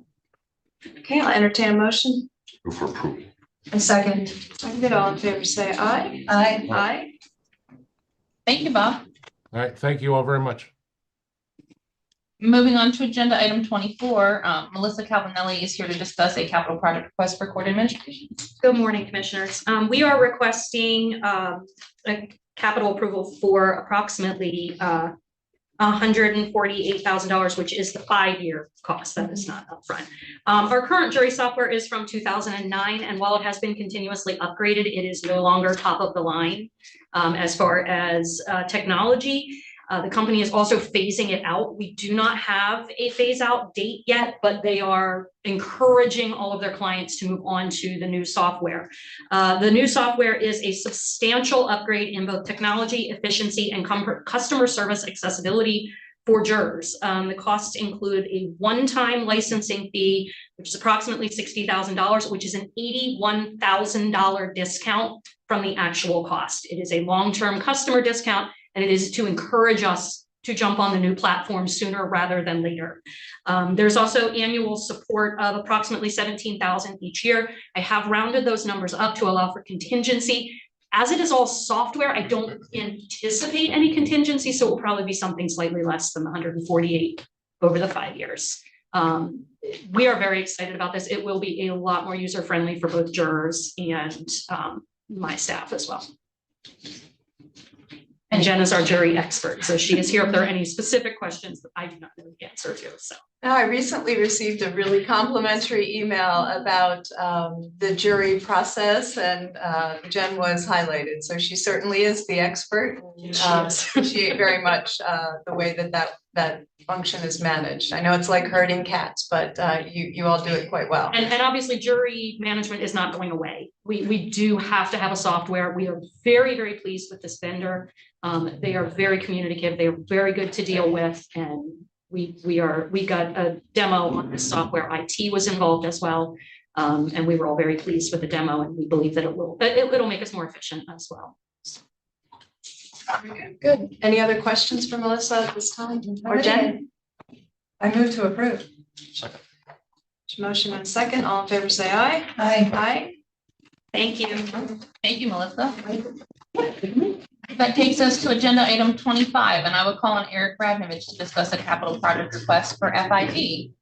Okay, I'll entertain a motion. Move for approval. A second. Seconded. All in favor, say aye. Aye. Aye. Thank you, Bob. all right, thank you all very much. Moving on to agenda item 24, Melissa Calvinelli is here to discuss a capital project request for court administration. Good morning, commissioners. We are requesting a capital approval for approximately $148,000, which is the 5-year cost. That is not upfront. Our current jury software is from 2009, and while it has been continuously upgraded, it is no longer top of the line as far as technology. The company is also phasing it out. We do not have a phase out date yet, but they are encouraging all of their clients to move on to the new software. The new software is a substantial upgrade in both technology, efficiency, and customer service accessibility for jurors. The costs include a one-time licensing fee, which is approximately $60,000, which is an $81,000 discount from the actual cost. It is a long-term customer discount, and it is to encourage us to jump on the new platform sooner rather than later. There's also annual support of approximately $17,000 each year. I have rounded those numbers up to allow for contingency. As it is all software, I don't anticipate any contingency, so it will probably be something slightly less than the 148 over the 5 years. We are very excited about this. It will be a lot more user-friendly for both jurors and my staff as well. And Jen is our jury expert, so she is here if there are any specific questions that I do not know the answer to. So now, I recently received a really complimentary email about the jury process, and Jen was highlighted. So she certainly is the expert. Appreciate very much the way that function is managed. I know it's like herding cats, but you all do it quite well. And obviously, jury management is not going away. We do have to have a software. We are very, very pleased with this vendor. They are very communicative. They are very good to deal with, and we got a demo on this software. IT was involved as well, and we were all very pleased with the demo, and we believe that it'll make us more efficient as well. Okay, good. Any other questions for Melissa at this time or Jen? I move to approve. Second. Motion and second. All in favor, say aye. Aye. Aye. Thank you. Thank you, Melissa. That takes us to agenda item 25, and I would call on Eric Radnovich to discuss a capital project request for FID.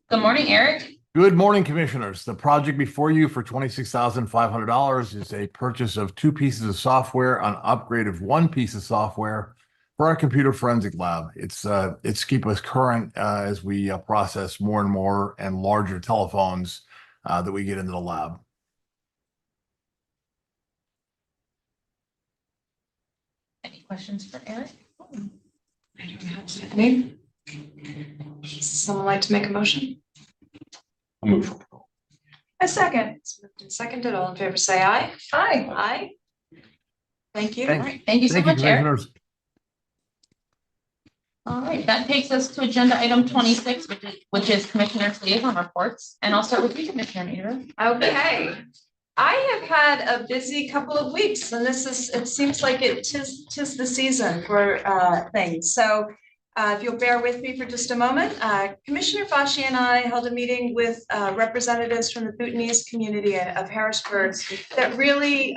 Good morning, Eric. Good morning, commissioners. The project before you for $26,500 is a purchase of 2 pieces of software, an upgrade of 1 piece of software for our computer forensic lab. It's to keep us current as we process more and more and larger telephones that we get into the lab. Any questions for Eric? I don't have any. Someone like to make a motion? I'll move for approval. A second. It's moved and seconded. All in favor, say aye. Aye. Aye. Thank you. Thank you so Thank you, much, Eric. commissioners. All right, that takes us to agenda item 26, which is Commissioner's liaison reports. And I'll start with you, Commissioner Nieder. Okay. I have had a busy couple of weeks, and it seems like tis the season for things. So if you'll bear with me for just a moment, Commissioner Fasci and I held a meeting with representatives from the Bhutanese community of Harrisburg that really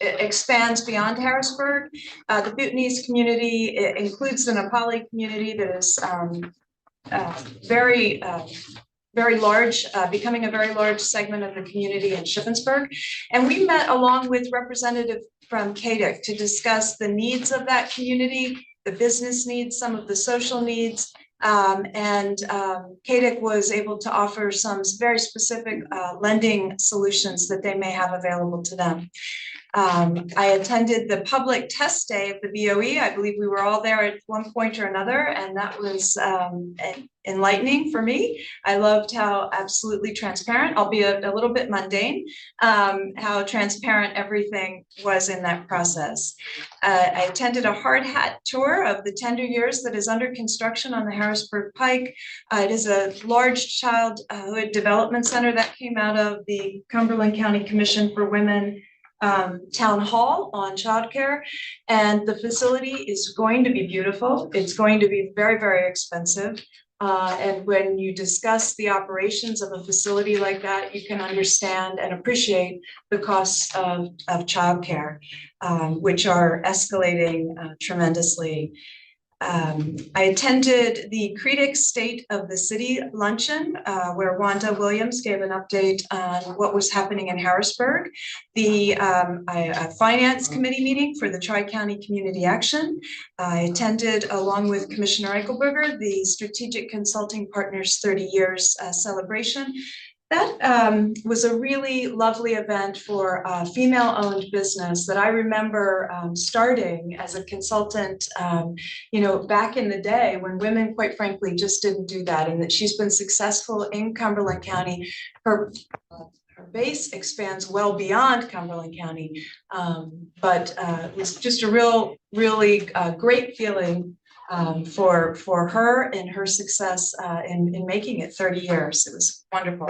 expands beyond Harrisburg. The Bhutanese community includes the Nepali community that is very large, becoming a very large segment of the community in Shippensburg. And we met along with representatives from CADIC to discuss the needs of that community, the business needs, some of the social needs. CADIC was able to offer some very specific lending solutions that they may have available to them. I attended the public test day of the BOE. I believe we were all there at one point or another, and that was enlightening for me. I loved how absolutely transparent, albeit a little bit mundane, how transparent everything was in that process. I attended a hard hat tour of the tender years that is under construction on the Harrisburg Pike. It is a large childhood development center that came out of the Cumberland County Commission for Women town hall on childcare, and the facility is going to be beautiful. It's going to be very, very expensive. And when you discuss the operations of a facility like that, you can understand and appreciate the costs of childcare, which are escalating tremendously. I attended the CREDIC State of the City luncheon, where Wanda Williams gave an update on what was happening in Harrisburg, the Finance Committee meeting for the Tri-County Community Action. I attended, along with Commissioner Eichelberger, the Strategic Consulting Partners 30 years celebration. That was a really lovely event for a female-owned business that I remember starting as a consultant, back in the day when women, quite frankly, just didn't do that, and that she's been successful in Cumberland County. Her base expands well beyond Cumberland County, but it was just a really great feeling for her and her success in making it 30 years. It was wonderful.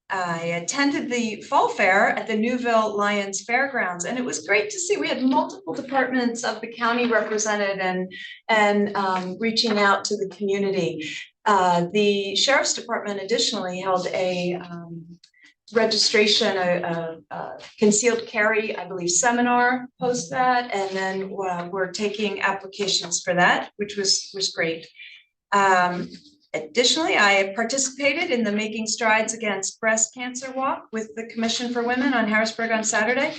I attended the fall fair at the Newville Lions Fairgrounds, and it was great to see. We had multiple departments of the county represented and reaching out to the community. The Sheriff's Department additionally held a registration, a concealed carry, I believe, seminar post that, and then we're taking applications for that, which was great. Additionally, I participated in the Making Strides Against Breast Cancer Walk with the Commission for Women on Harrisburg on Saturday.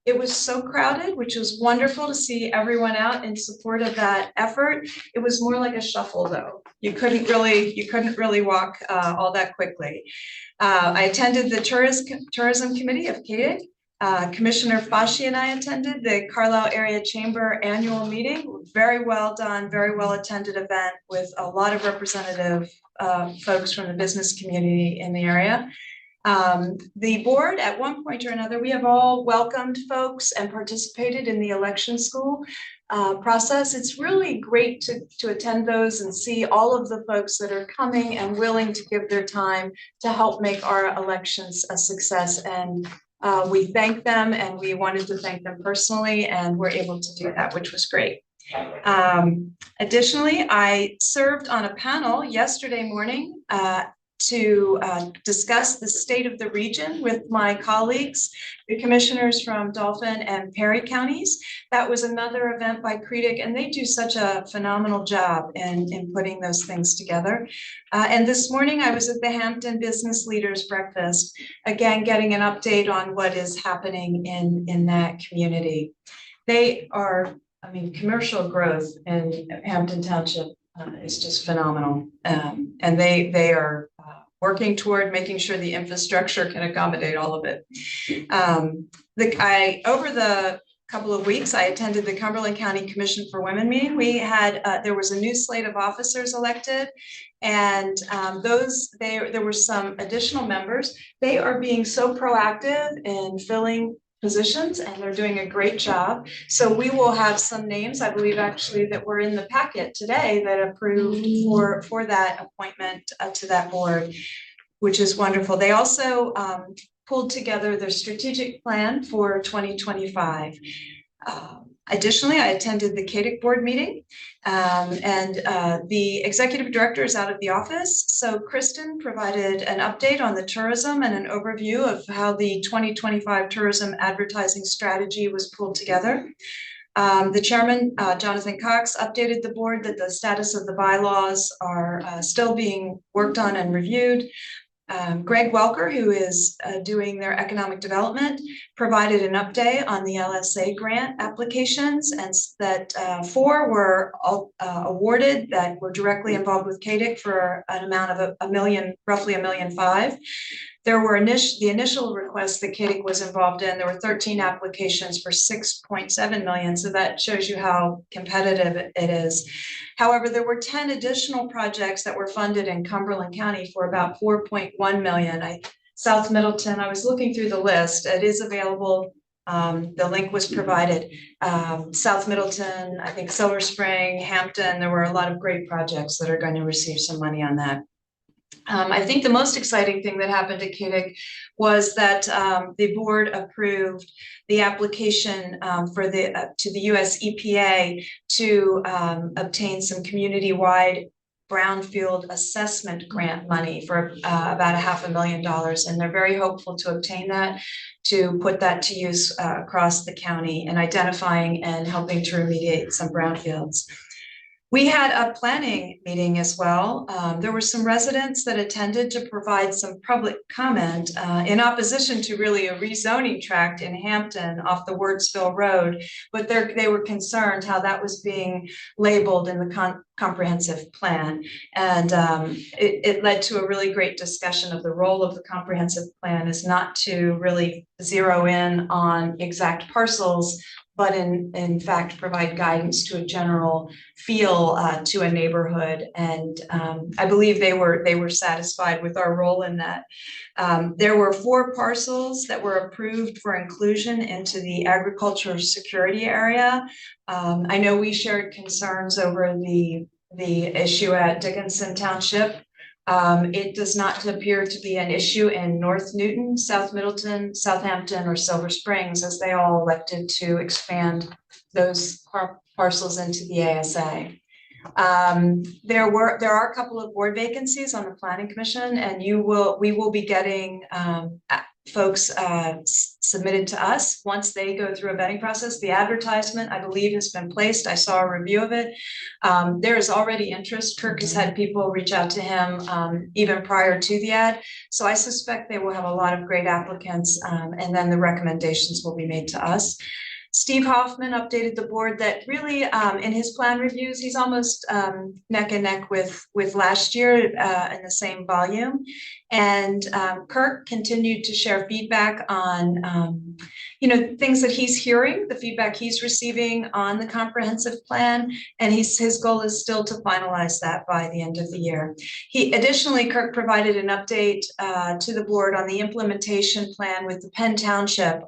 It was so crowded, which was wonderful to see everyone out in support of that effort. It was more like a shuffle, though. You couldn't really walk all that quickly. I attended the tourism committee of CADIC. Commissioner Fasci and I attended the Carlisle Area Chamber annual meeting. Very well done, very well attended event with a lot of representative folks from the business community in the area. The board, at one point or another, we have all welcomed folks and participated in the election school process. It's really great to attend those and see all of the folks that are coming and willing to give their time to help make our elections a success. And we thank them, and we wanted to thank them personally, and we're able to do that, which was great. Additionally, I served on a panel yesterday morning to discuss the state of the region with my colleagues, the commissioners from Dauphin and Perry counties. That was another event by CREDIC, and they do such a phenomenal job in putting those things together. And this morning I was at the Hampton Business Leaders Breakfast, again, getting an update on what is happening in that community. They are, commercial growth in Hampton Township is just phenomenal. And they are working toward making sure the infrastructure can accommodate all of it. Over the couple of weeks, I attended the Cumberland County Commission for Women meeting. We had, there was a new slate of officers elected, and there were some additional members. They are being so proactive in filling positions, and they're doing a great job. So we will have some names, I believe actually, that were in the packet today that approved for that appointment to that board, which is wonderful. They also pulled together their strategic plan for 2025. Additionally, I attended the CADIC board meeting, and the executive director is out of the office. So Kristen provided an update on the tourism and an overview of how the 2025 tourism advertising strategy was pulled together. The chairman, Jonathan Cox, updated the board that the status of the bylaws are still being worked on and reviewed. Greg Welker, who is doing their economic development, provided an update on the LSA grant applications, and that 4 were awarded that were directly involved with CADIC for an amount of $1 million, roughly $1.5 million. There were the initial requests that CADIC was involved in. There were 13 applications for $6.7 million. So that shows you how competitive it is. However, there were 10 additional projects that were funded in Cumberland County for about $4.1 million. South Middleton, I was looking through the list. It is available. The link was provided. South Middleton, I think Silver Spring, Hampton, there were a lot of great projects that are going to receive some money on that. I think the most exciting thing that happened at CADIC was that the board approved the application to the US EPA to obtain some community-wide brownfield assessment grant money for about $500,000, and they're very hopeful to obtain that, to put that to use across the county and identifying and helping to remediate some brownfields. We had a planning meeting as well. There were some residents that attended to provide some public comment in opposition to really a rezoning tract in Hampton off the Wordsville Road, but they were concerned how that was being labeled in the comprehensive plan. And it led to a really great discussion of the role of the comprehensive plan is not to really zero in on exact parcels, but in fact provide guidance to a general feel to a neighborhood. And I believe they were satisfied with our role in that. There were 4 parcels that were approved for inclusion into the agriculture security area. I know we shared concerns over the issue at Dickinson Township. It does not appear to be an issue in North Newton, South Middleton, Southampton, or Silver Springs, as they all elected to expand those parcels into the ASA. There are a couple of board vacancies on the Planning Commission, and we will be getting folks submitted to us once they go through a vetting process. The advertisement, I believe, has been placed. I saw a review of it. There is already interest. Kirk has had people reach out to him even prior to the ad. So I suspect they will have a lot of great applicants, and then the recommendations will be made to us. Steve Hoffman updated the board that really in his plan reviews, he's almost neck and neck with last year in the same volume. And Kirk continued to share feedback on things that he's hearing, the feedback he's receiving on the comprehensive plan, and his goal is still to finalize that by the end of the year. Additionally, Kirk provided an update to the board on the implementation plan with the Penn Township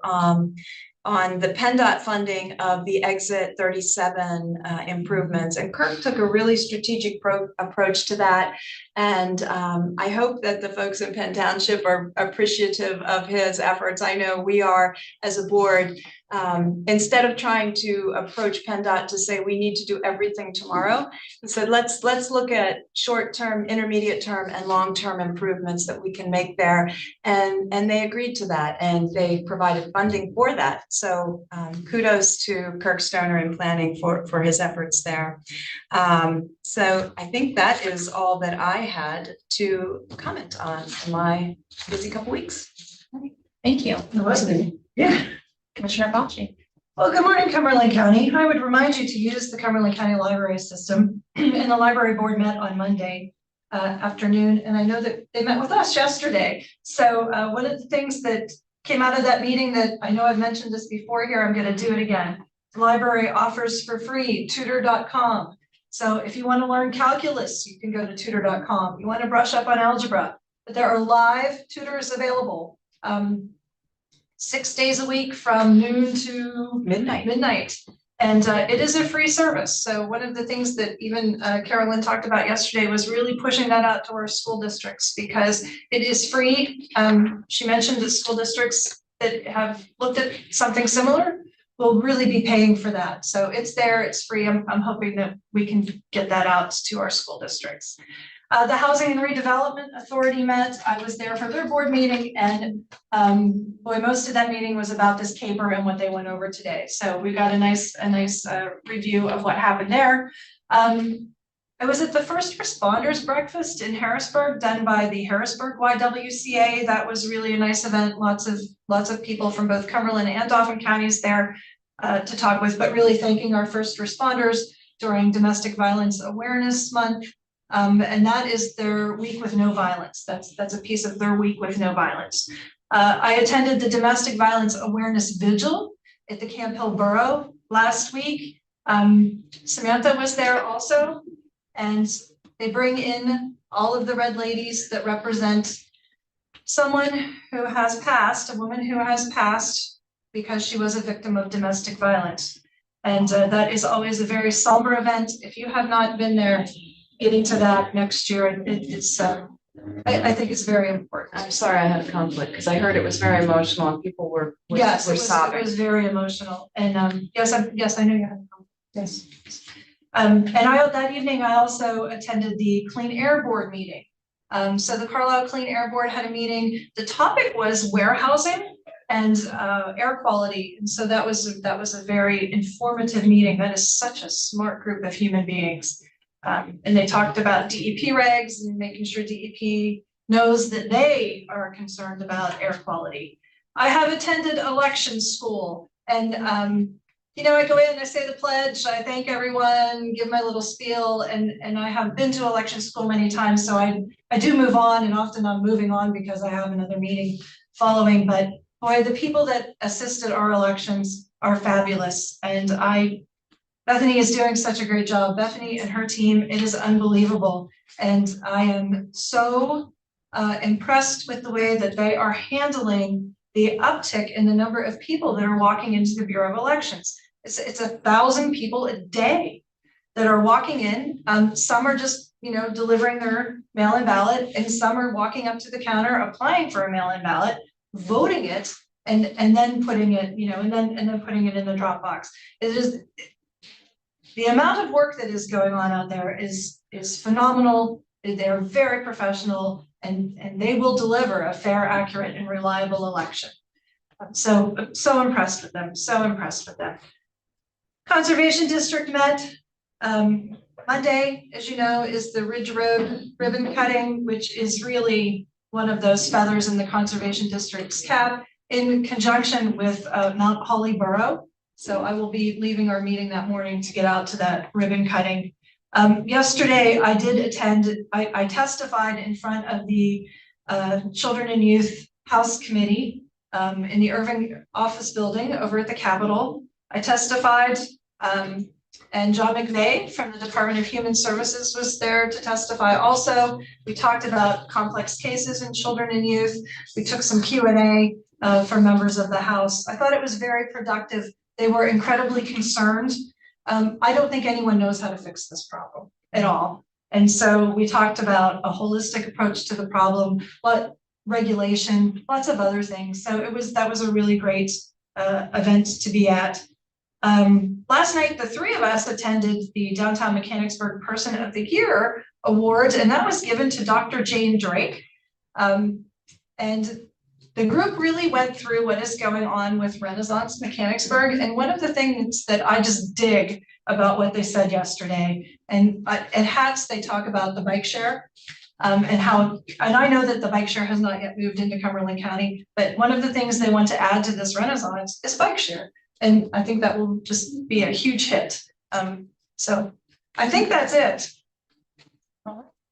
on the PennDOT funding of the Exit 37 improvements. And Kirk took a really strategic approach to that. And I hope that the folks in Penn Township are appreciative of his efforts. I know we are as a board. Instead of trying to approach PennDOT to say we need to do everything tomorrow, he said let's look at short-term, intermediate-term, and long-term improvements that we can make there, and they agreed to that, and they provided funding for that. So kudos to Kirk Stoner in planning for his efforts there. So I think that is all that I had to comment on in my busy couple weeks. Thank you. It wasn't. Yeah. Commissioner Bocci. Well, good morning, Cumberland County. I would remind you to use the Cumberland County Library System, and the library board met on Monday afternoon, and I know that they met with us yesterday. So one of the things that came out of that meeting that I know I've mentioned this before here, I'm gonna do it again. The library offers for free tutor.com. So if you want to learn calculus, you can go to tutor.com. You want to brush up on algebra, but there are live tutors available 6 days a week from noon to midnight. And it is a free service. So one of the things that even Carolyn talked about yesterday was really pushing that out to our school districts because it is free. She mentioned that school districts that have looked at something similar will really be paying for that. So it's there, it's free. I'm hoping that we can get that out to our school districts. The Housing and Redevelopment Authority met. I was there for their board meeting and boy, most of that meeting was about this caper and what they went over today. So we got a nice review of what happened there. I was at the First Responders Breakfast in Harrisburg done by the Harrisburg YWCA. That was really a nice event. Lots of people from both Cumberland and Dauphin counties there to talk with, but really thanking our first responders during Domestic Violence Awareness Month. And that is their Week with No Violence. That's a piece of their Week with No Violence. I attended the Domestic Violence Awareness Vigil at the Camp Hill Borough last week. Samantha was there also. And they bring in all of the red ladies that represent someone who has passed, a woman who has passed because she was a victim of domestic violence. And that is always a very somber event. If you have not been there, getting to that next year, I think it's very important. I'm sorry I had a conflict because I heard it was very emotional and people were Yes, it sobbing. was very emotional. And yes, I know you had a conflict. Yes. And that evening, I also attended the Clean Air Board meeting. So the Carlisle Clean Air Board had a meeting. The topic was warehousing and air quality. And so that was a very informative meeting. That is such a smart group of human beings. And they talked about DEP regs and making sure DEP knows that they are concerned about air quality. I have attended election school and I go in, I say the pledge, I thank everyone, give my little spiel, and I have been to election school many times, so I do move on, and often I'm moving on because I have another meeting following, but boy, the people that assisted our elections are fabulous, and Bethany is doing such a great job. Bethany and her team, it is unbelievable, and I am so impressed with the way that they are handling the uptick in the number of people that are walking into the Bureau of Elections. It's 1,000 people a day that are walking in. Some are just, delivering their mail-in ballot, and some are walking up to the counter, applying for a mail-in ballot, voting it, and then putting it, and then putting it in the drop box. It is the amount of work that is going on out there is phenomenal. They're very professional, and they will deliver a fair, accurate, and reliable election. So impressed with them. So impressed with them. Conservation District met Monday, as you know, is the Ridge Road ribbon cutting, which is really one of those feathers in the Conservation District's cap in conjunction with Mount Holly Borough. So I will be leaving our meeting that morning to get out to that ribbon cutting. Yesterday, I did attend, I testified in front of the Children and Youth House Committee in the Irving office building over at the Capitol. I testified, and John McVeigh from the Department of Human Services was there to testify also. We talked about complex cases in children and youth. We took some Q&A for members of the House. I thought it was very productive. They were incredibly concerned. I don't think anyone knows how to fix this problem at all. And so we talked about a holistic approach to the problem, regulation, lots of other things. So that was a really great event to be at. Last night, the three of us attended the Downtown Mechanicsburg Person of the Year Award, and that was given to Dr. Jane Drake. And the group really went through what is going on with Renaissance Mechanicsburg. And one of the things that I just dig about what they said yesterday, and at HATS, they talk about the bike share. And I know that the bike share has not yet moved into Cumberland County, but one of the things they want to add to this Renaissance is bike share. And I think that will just be a huge hit. So I think that's it.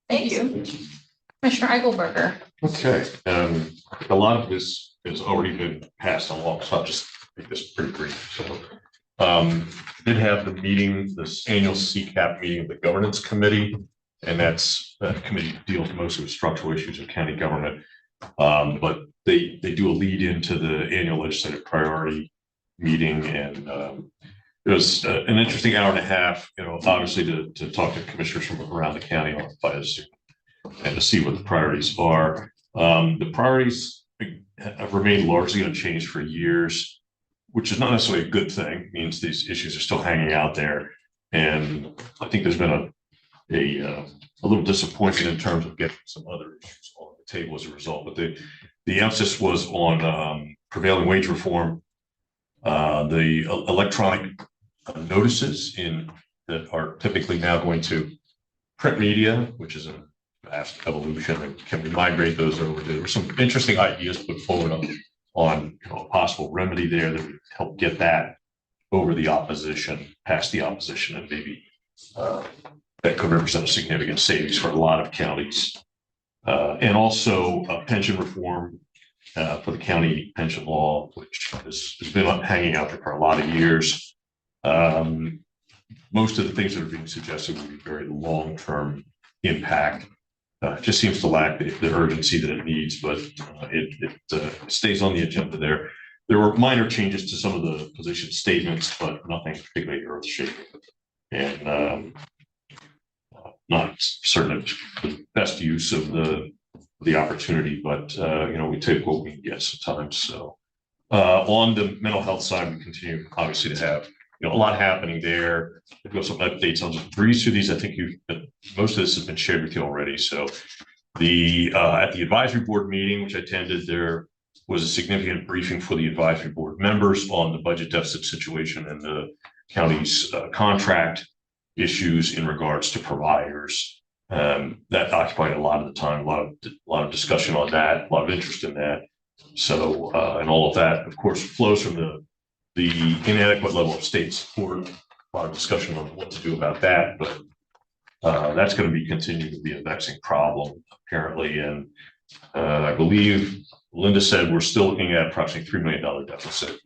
Thank you. Commissioner Eichelberger. Okay, a lot of this has already been passed along, so I'll just make this pretty brief. So, did have the meeting, this annual CCAP meeting of the governance committee, and that committee deals mostly with structural issues of county government. But they do a lead into the annual legislative priority meeting, and it was an interesting hour and a half, obviously to talk to commissioners from around the county on Zoom and to see what the priorities are. The priorities have remained largely unchanged for years, which is not necessarily a good thing. It means these issues are still hanging out there. And I think there's been a little disappointment in terms of getting some other issues on the table as a result. But the emphasis was on prevailing wage reform, the electronic notices that are typically now going to print media, which is a vast evolution, and can we migrate those over? There were some interesting ideas put forward on a possible remedy there that would help get that over the opposition, past the opposition, and maybe that could represent a significant savings for a lot of counties. And also pension reform for the county pension law, which has been hanging out there for a lot of years. Most of the things that are being suggested would be very long-term impact. Just seems to lack the urgency that it needs, but it stays on the agenda there. There were minor changes to some of the position statements, but nothing particularly earth-shaking. And not certain of the best use of the opportunity, but we take what we can get sometimes. So on the mental health side, we continue obviously to have a lot happening there. I've got some updates. I'll just breeze through these. I think most of this has been shared with you already. So at the advisory board meeting, which I attended, there was a significant briefing for the advisory board members on the budget deficit situation and the county's contract issues in regards to providers. That occupied a lot of the time, a lot of discussion on that, a lot of interest in that. So and all of that, of course, flows from the inadequate level of state support. A lot of discussion on what to do about that, but that's going to be continuing to be a vexing problem apparently. And I believe Linda said we're still looking at approximately $3 million deficit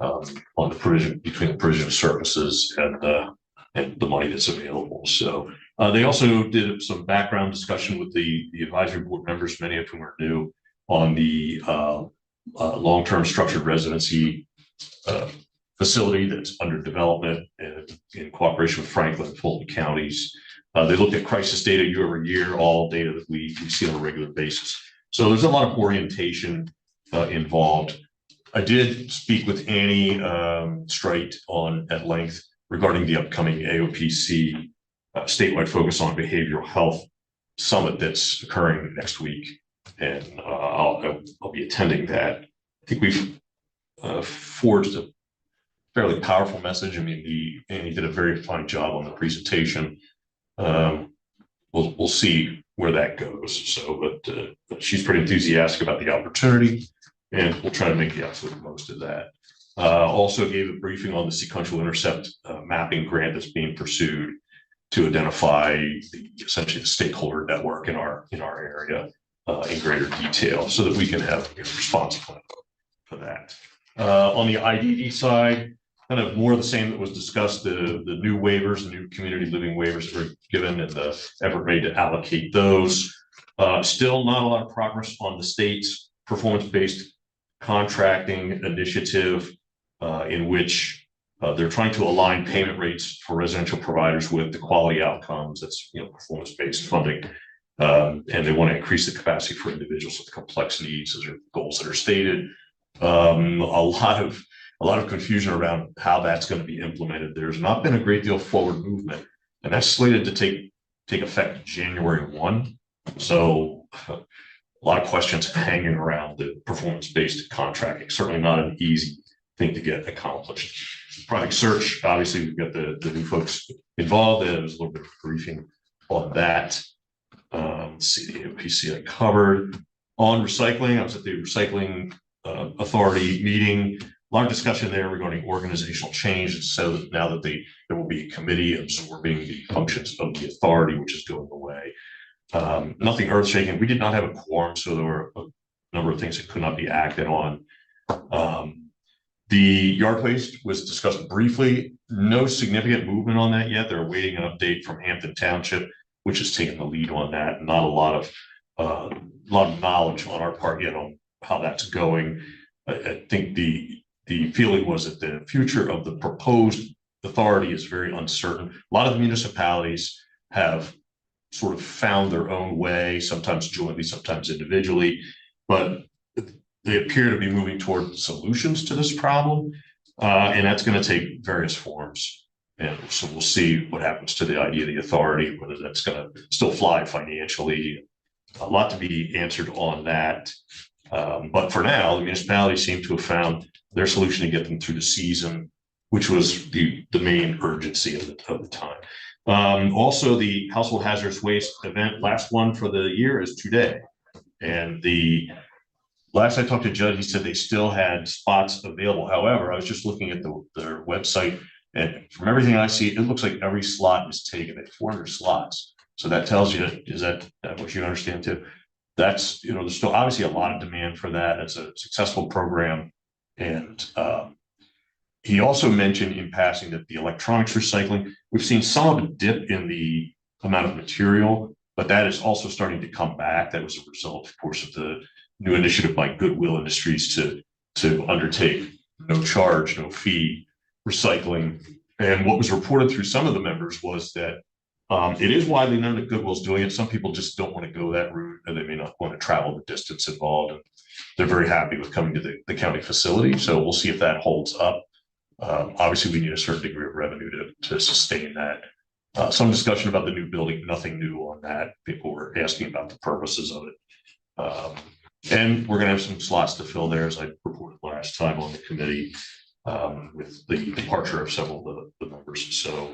on the provision between the provision of services and the money that's available. So they also did some background discussion with the advisory board members, many of whom are new, on the long-term structured residency facility that's under development in cooperation with Franklin and Fulton counties. They looked at crisis data year over year, all data that we see on a regular basis. So there's a lot of orientation involved. I did speak with Annie Streit at length regarding the upcoming AOPC statewide focus on behavioral health summit that's occurring next week, and I'll be attending that. I think we've forged a fairly powerful message. I mean, Annie did a very fine job on the presentation. We'll see where that goes. So, but she's pretty enthusiastic about the opportunity, and we'll try to make the absolute most of that. Also gave a briefing on the sequential intercept mapping grant that's being pursued to identify essentially the stakeholder network in our area in greater detail, so that we can have a response plan for that. On the IDD side, kind of more of the same that was discussed, the new waivers, the new community living waivers that were given and the effort made to allocate those. Still not a lot of progress on the state's performance-based contracting initiative, in which they're trying to align payment rates for residential providers with the quality outcomes. That's performance-based funding, and they want to increase the capacity for individuals with complex needs. Those are goals that are stated. A lot of confusion around how that's going to be implemented. There's not been a great deal of forward movement, and that's slated to take effect January 1. So a lot of questions hanging around the performance-based contracting. Certainly not an easy thing to get accomplished. Project search, obviously we've got the new folks involved. There was a little bit of briefing on that. Let's see, the AOPC I covered. On recycling, I was at the recycling authority meeting. A lot of discussion there regarding organizational change. And so that now that there will be a committee absorbing the functions of the authority, which is going away. Nothing earth shaking. We did not have a quorum, so there were a number of things that could not be acted on. The yard waste was discussed briefly. No significant movement on that yet. They're awaiting an update from Hampton Township, which is taking the lead on that. Not a lot of knowledge on our part yet on how that's going. I think the feeling was that the future of the proposed authority is very uncertain. A lot of the municipalities have sort of found their own way, sometimes jointly, sometimes individually, but they appear to be moving toward solutions to this problem, and that's going to take various forms. And so we'll see what happens to the idea of the authority, whether that's going to still fly financially. A lot to be answered on that. But for now, the municipalities seem to have found their solution to get them through the season, which was the main urgency of the time. Also, the household hazardous waste event, last one for the year, is today. And the last I talked to Judd, he said they still had spots available. However, I was just looking at their website, and from everything I see, it looks like every slot is taken. They have 400 slots. So that tells you, is that what you understand too? That's, there's still obviously a lot of demand for that. It's a successful program. And he also mentioned in passing that the electronics recycling, we've seen some of a dip in the amount of material, but that is also starting to come back. That was a result, of course, of the new initiative by Goodwill Industries to undertake no charge, no fee recycling. And what was reported through some of the members was that it is widely known that Goodwill's doing it. Some people just don't want to go that route, and they may not want to travel the distance involved. And they're very happy with coming to the county facility. So we'll see if that holds up. Obviously, we need a certain degree of revenue to sustain that. Some discussion about the new building, nothing new on that. People were asking about the purposes of it. And we're going to have some slots to fill there, as I reported last time on the committee, with the departure of several of the members. So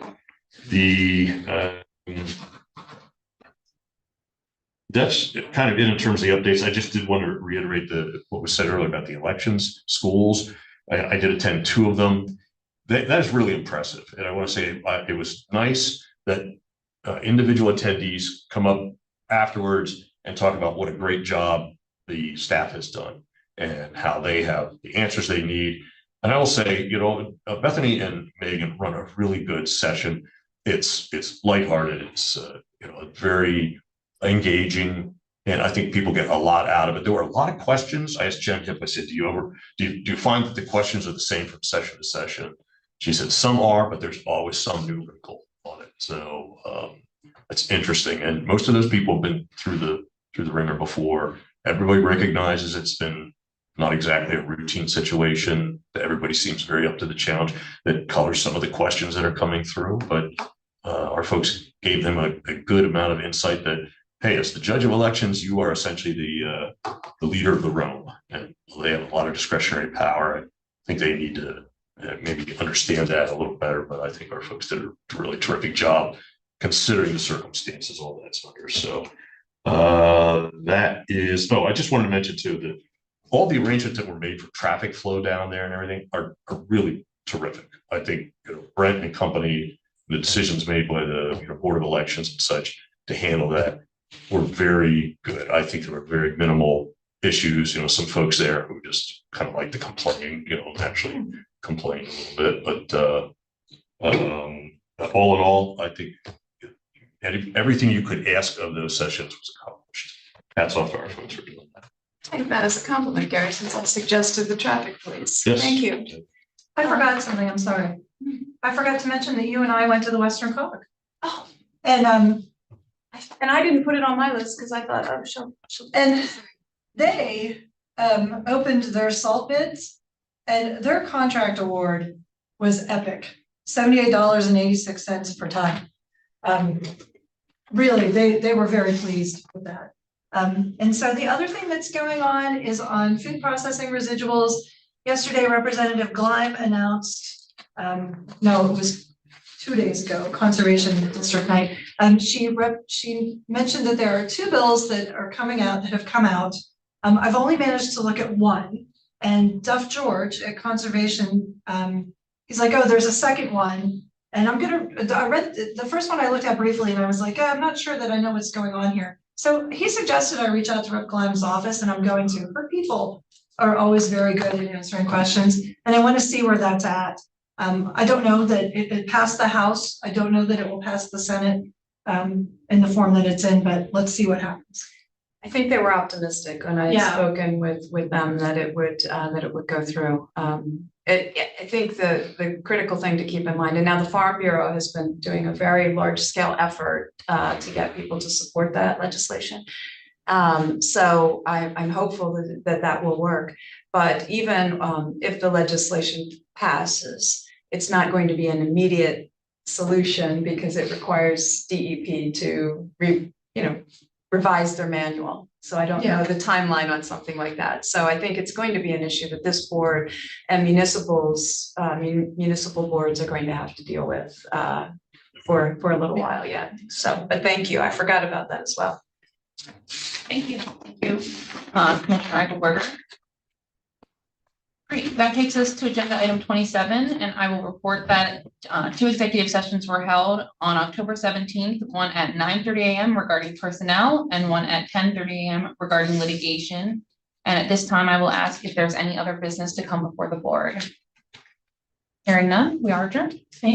that's kind of it in terms of the updates. I just did want to reiterate what was said earlier about the elections, schools. I did attend 2 of them. That is really impressive. And I want to say it was nice that individual attendees come up afterwards and talk about what a great job the staff has done and how they have the answers they need. And I will say, Bethany and Megan run a really good session. It's lighthearted. It's very engaging, and I think people get a lot out of it. There were a lot of questions. I asked Jen Hip, I said, do you find that the questions are the same from session to session? She said some are, but there's always some new wrinkle on it. So it's interesting. And most of those people have been through the ringer before. Everybody recognizes it's been not exactly a routine situation. Everybody seems very up to the challenge. That colors some of the questions that are coming through, but our folks gave them a good amount of insight that, hey, as the judge of elections, you are essentially the leader of the realm, and they have a lot of discretionary power. I think they need to maybe understand that a little better, but I think our folks did a really terrific job considering the circumstances all that's under. So that is, I just wanted to mention too that all the arrangements that were made for traffic flow down there and everything are really terrific. I think Brent and company, the decisions made by the Board of Elections and such to handle that were very good. I think there were very minimal issues. Some folks there who just kind of like to complain, actually complain a little bit. But all in all, I think everything you could ask of those sessions was accomplished. Hats off to our folks for doing that. Take that as a compliment, Gary, since I suggested the traffic police. Yes. Thank you. I forgot something, I'm sorry. I forgot to mention that you and I went to the Western Cog. Oh. And I didn't put it on my list because I thought, she'll. And they opened their salt bids, and their contract award was epic. $78.86 per ton. Really, they were very pleased with that. And so the other thing that's going on is on food processing residuals. Yesterday, Representative Gleim announced, no, it was 2 days ago, Conservation District Night. She mentioned that there are 2 bills that have come out. I've only managed to look at one, and Duff George at Conservation, he's like, oh, there's a second one. And I read the first one I looked at briefly, and I was like, I'm not sure that I know what's going on here. So he suggested I reach out to Rep. Glam's office, and I'm going to. Her people are always very good at answering questions, and I want to see where that's at. I don't know that it passed the House. I don't know that it will pass the Senate in the form that it's in, but let's see what happens. I think they were optimistic when I had Yeah. spoken with them that it would go through. I think the critical thing to keep in mind, and now the Farm Bureau has been doing a very large scale effort to get people to support that legislation. So I'm hopeful that will work. But even if the legislation passes, it's not going to be an immediate solution because it requires DEP to revise their manual. So I don't know the timeline on something like that. So I think it's going to be an issue that this board and municipal boards are going to have to deal with for a little while yet. So, but thank you. I forgot about that as well. Thank you. Thank you. Commissioner Eichelberger. Great, that takes us to agenda item 27, and I will report that 2 executive sessions were held on October 17th, one at 9:30 a.m. regarding personnel and one at 10:30 a.m. regarding litigation. And at this time, I will ask if there's any other business to come before the board. Hearing none, we are adjourned. Thank you.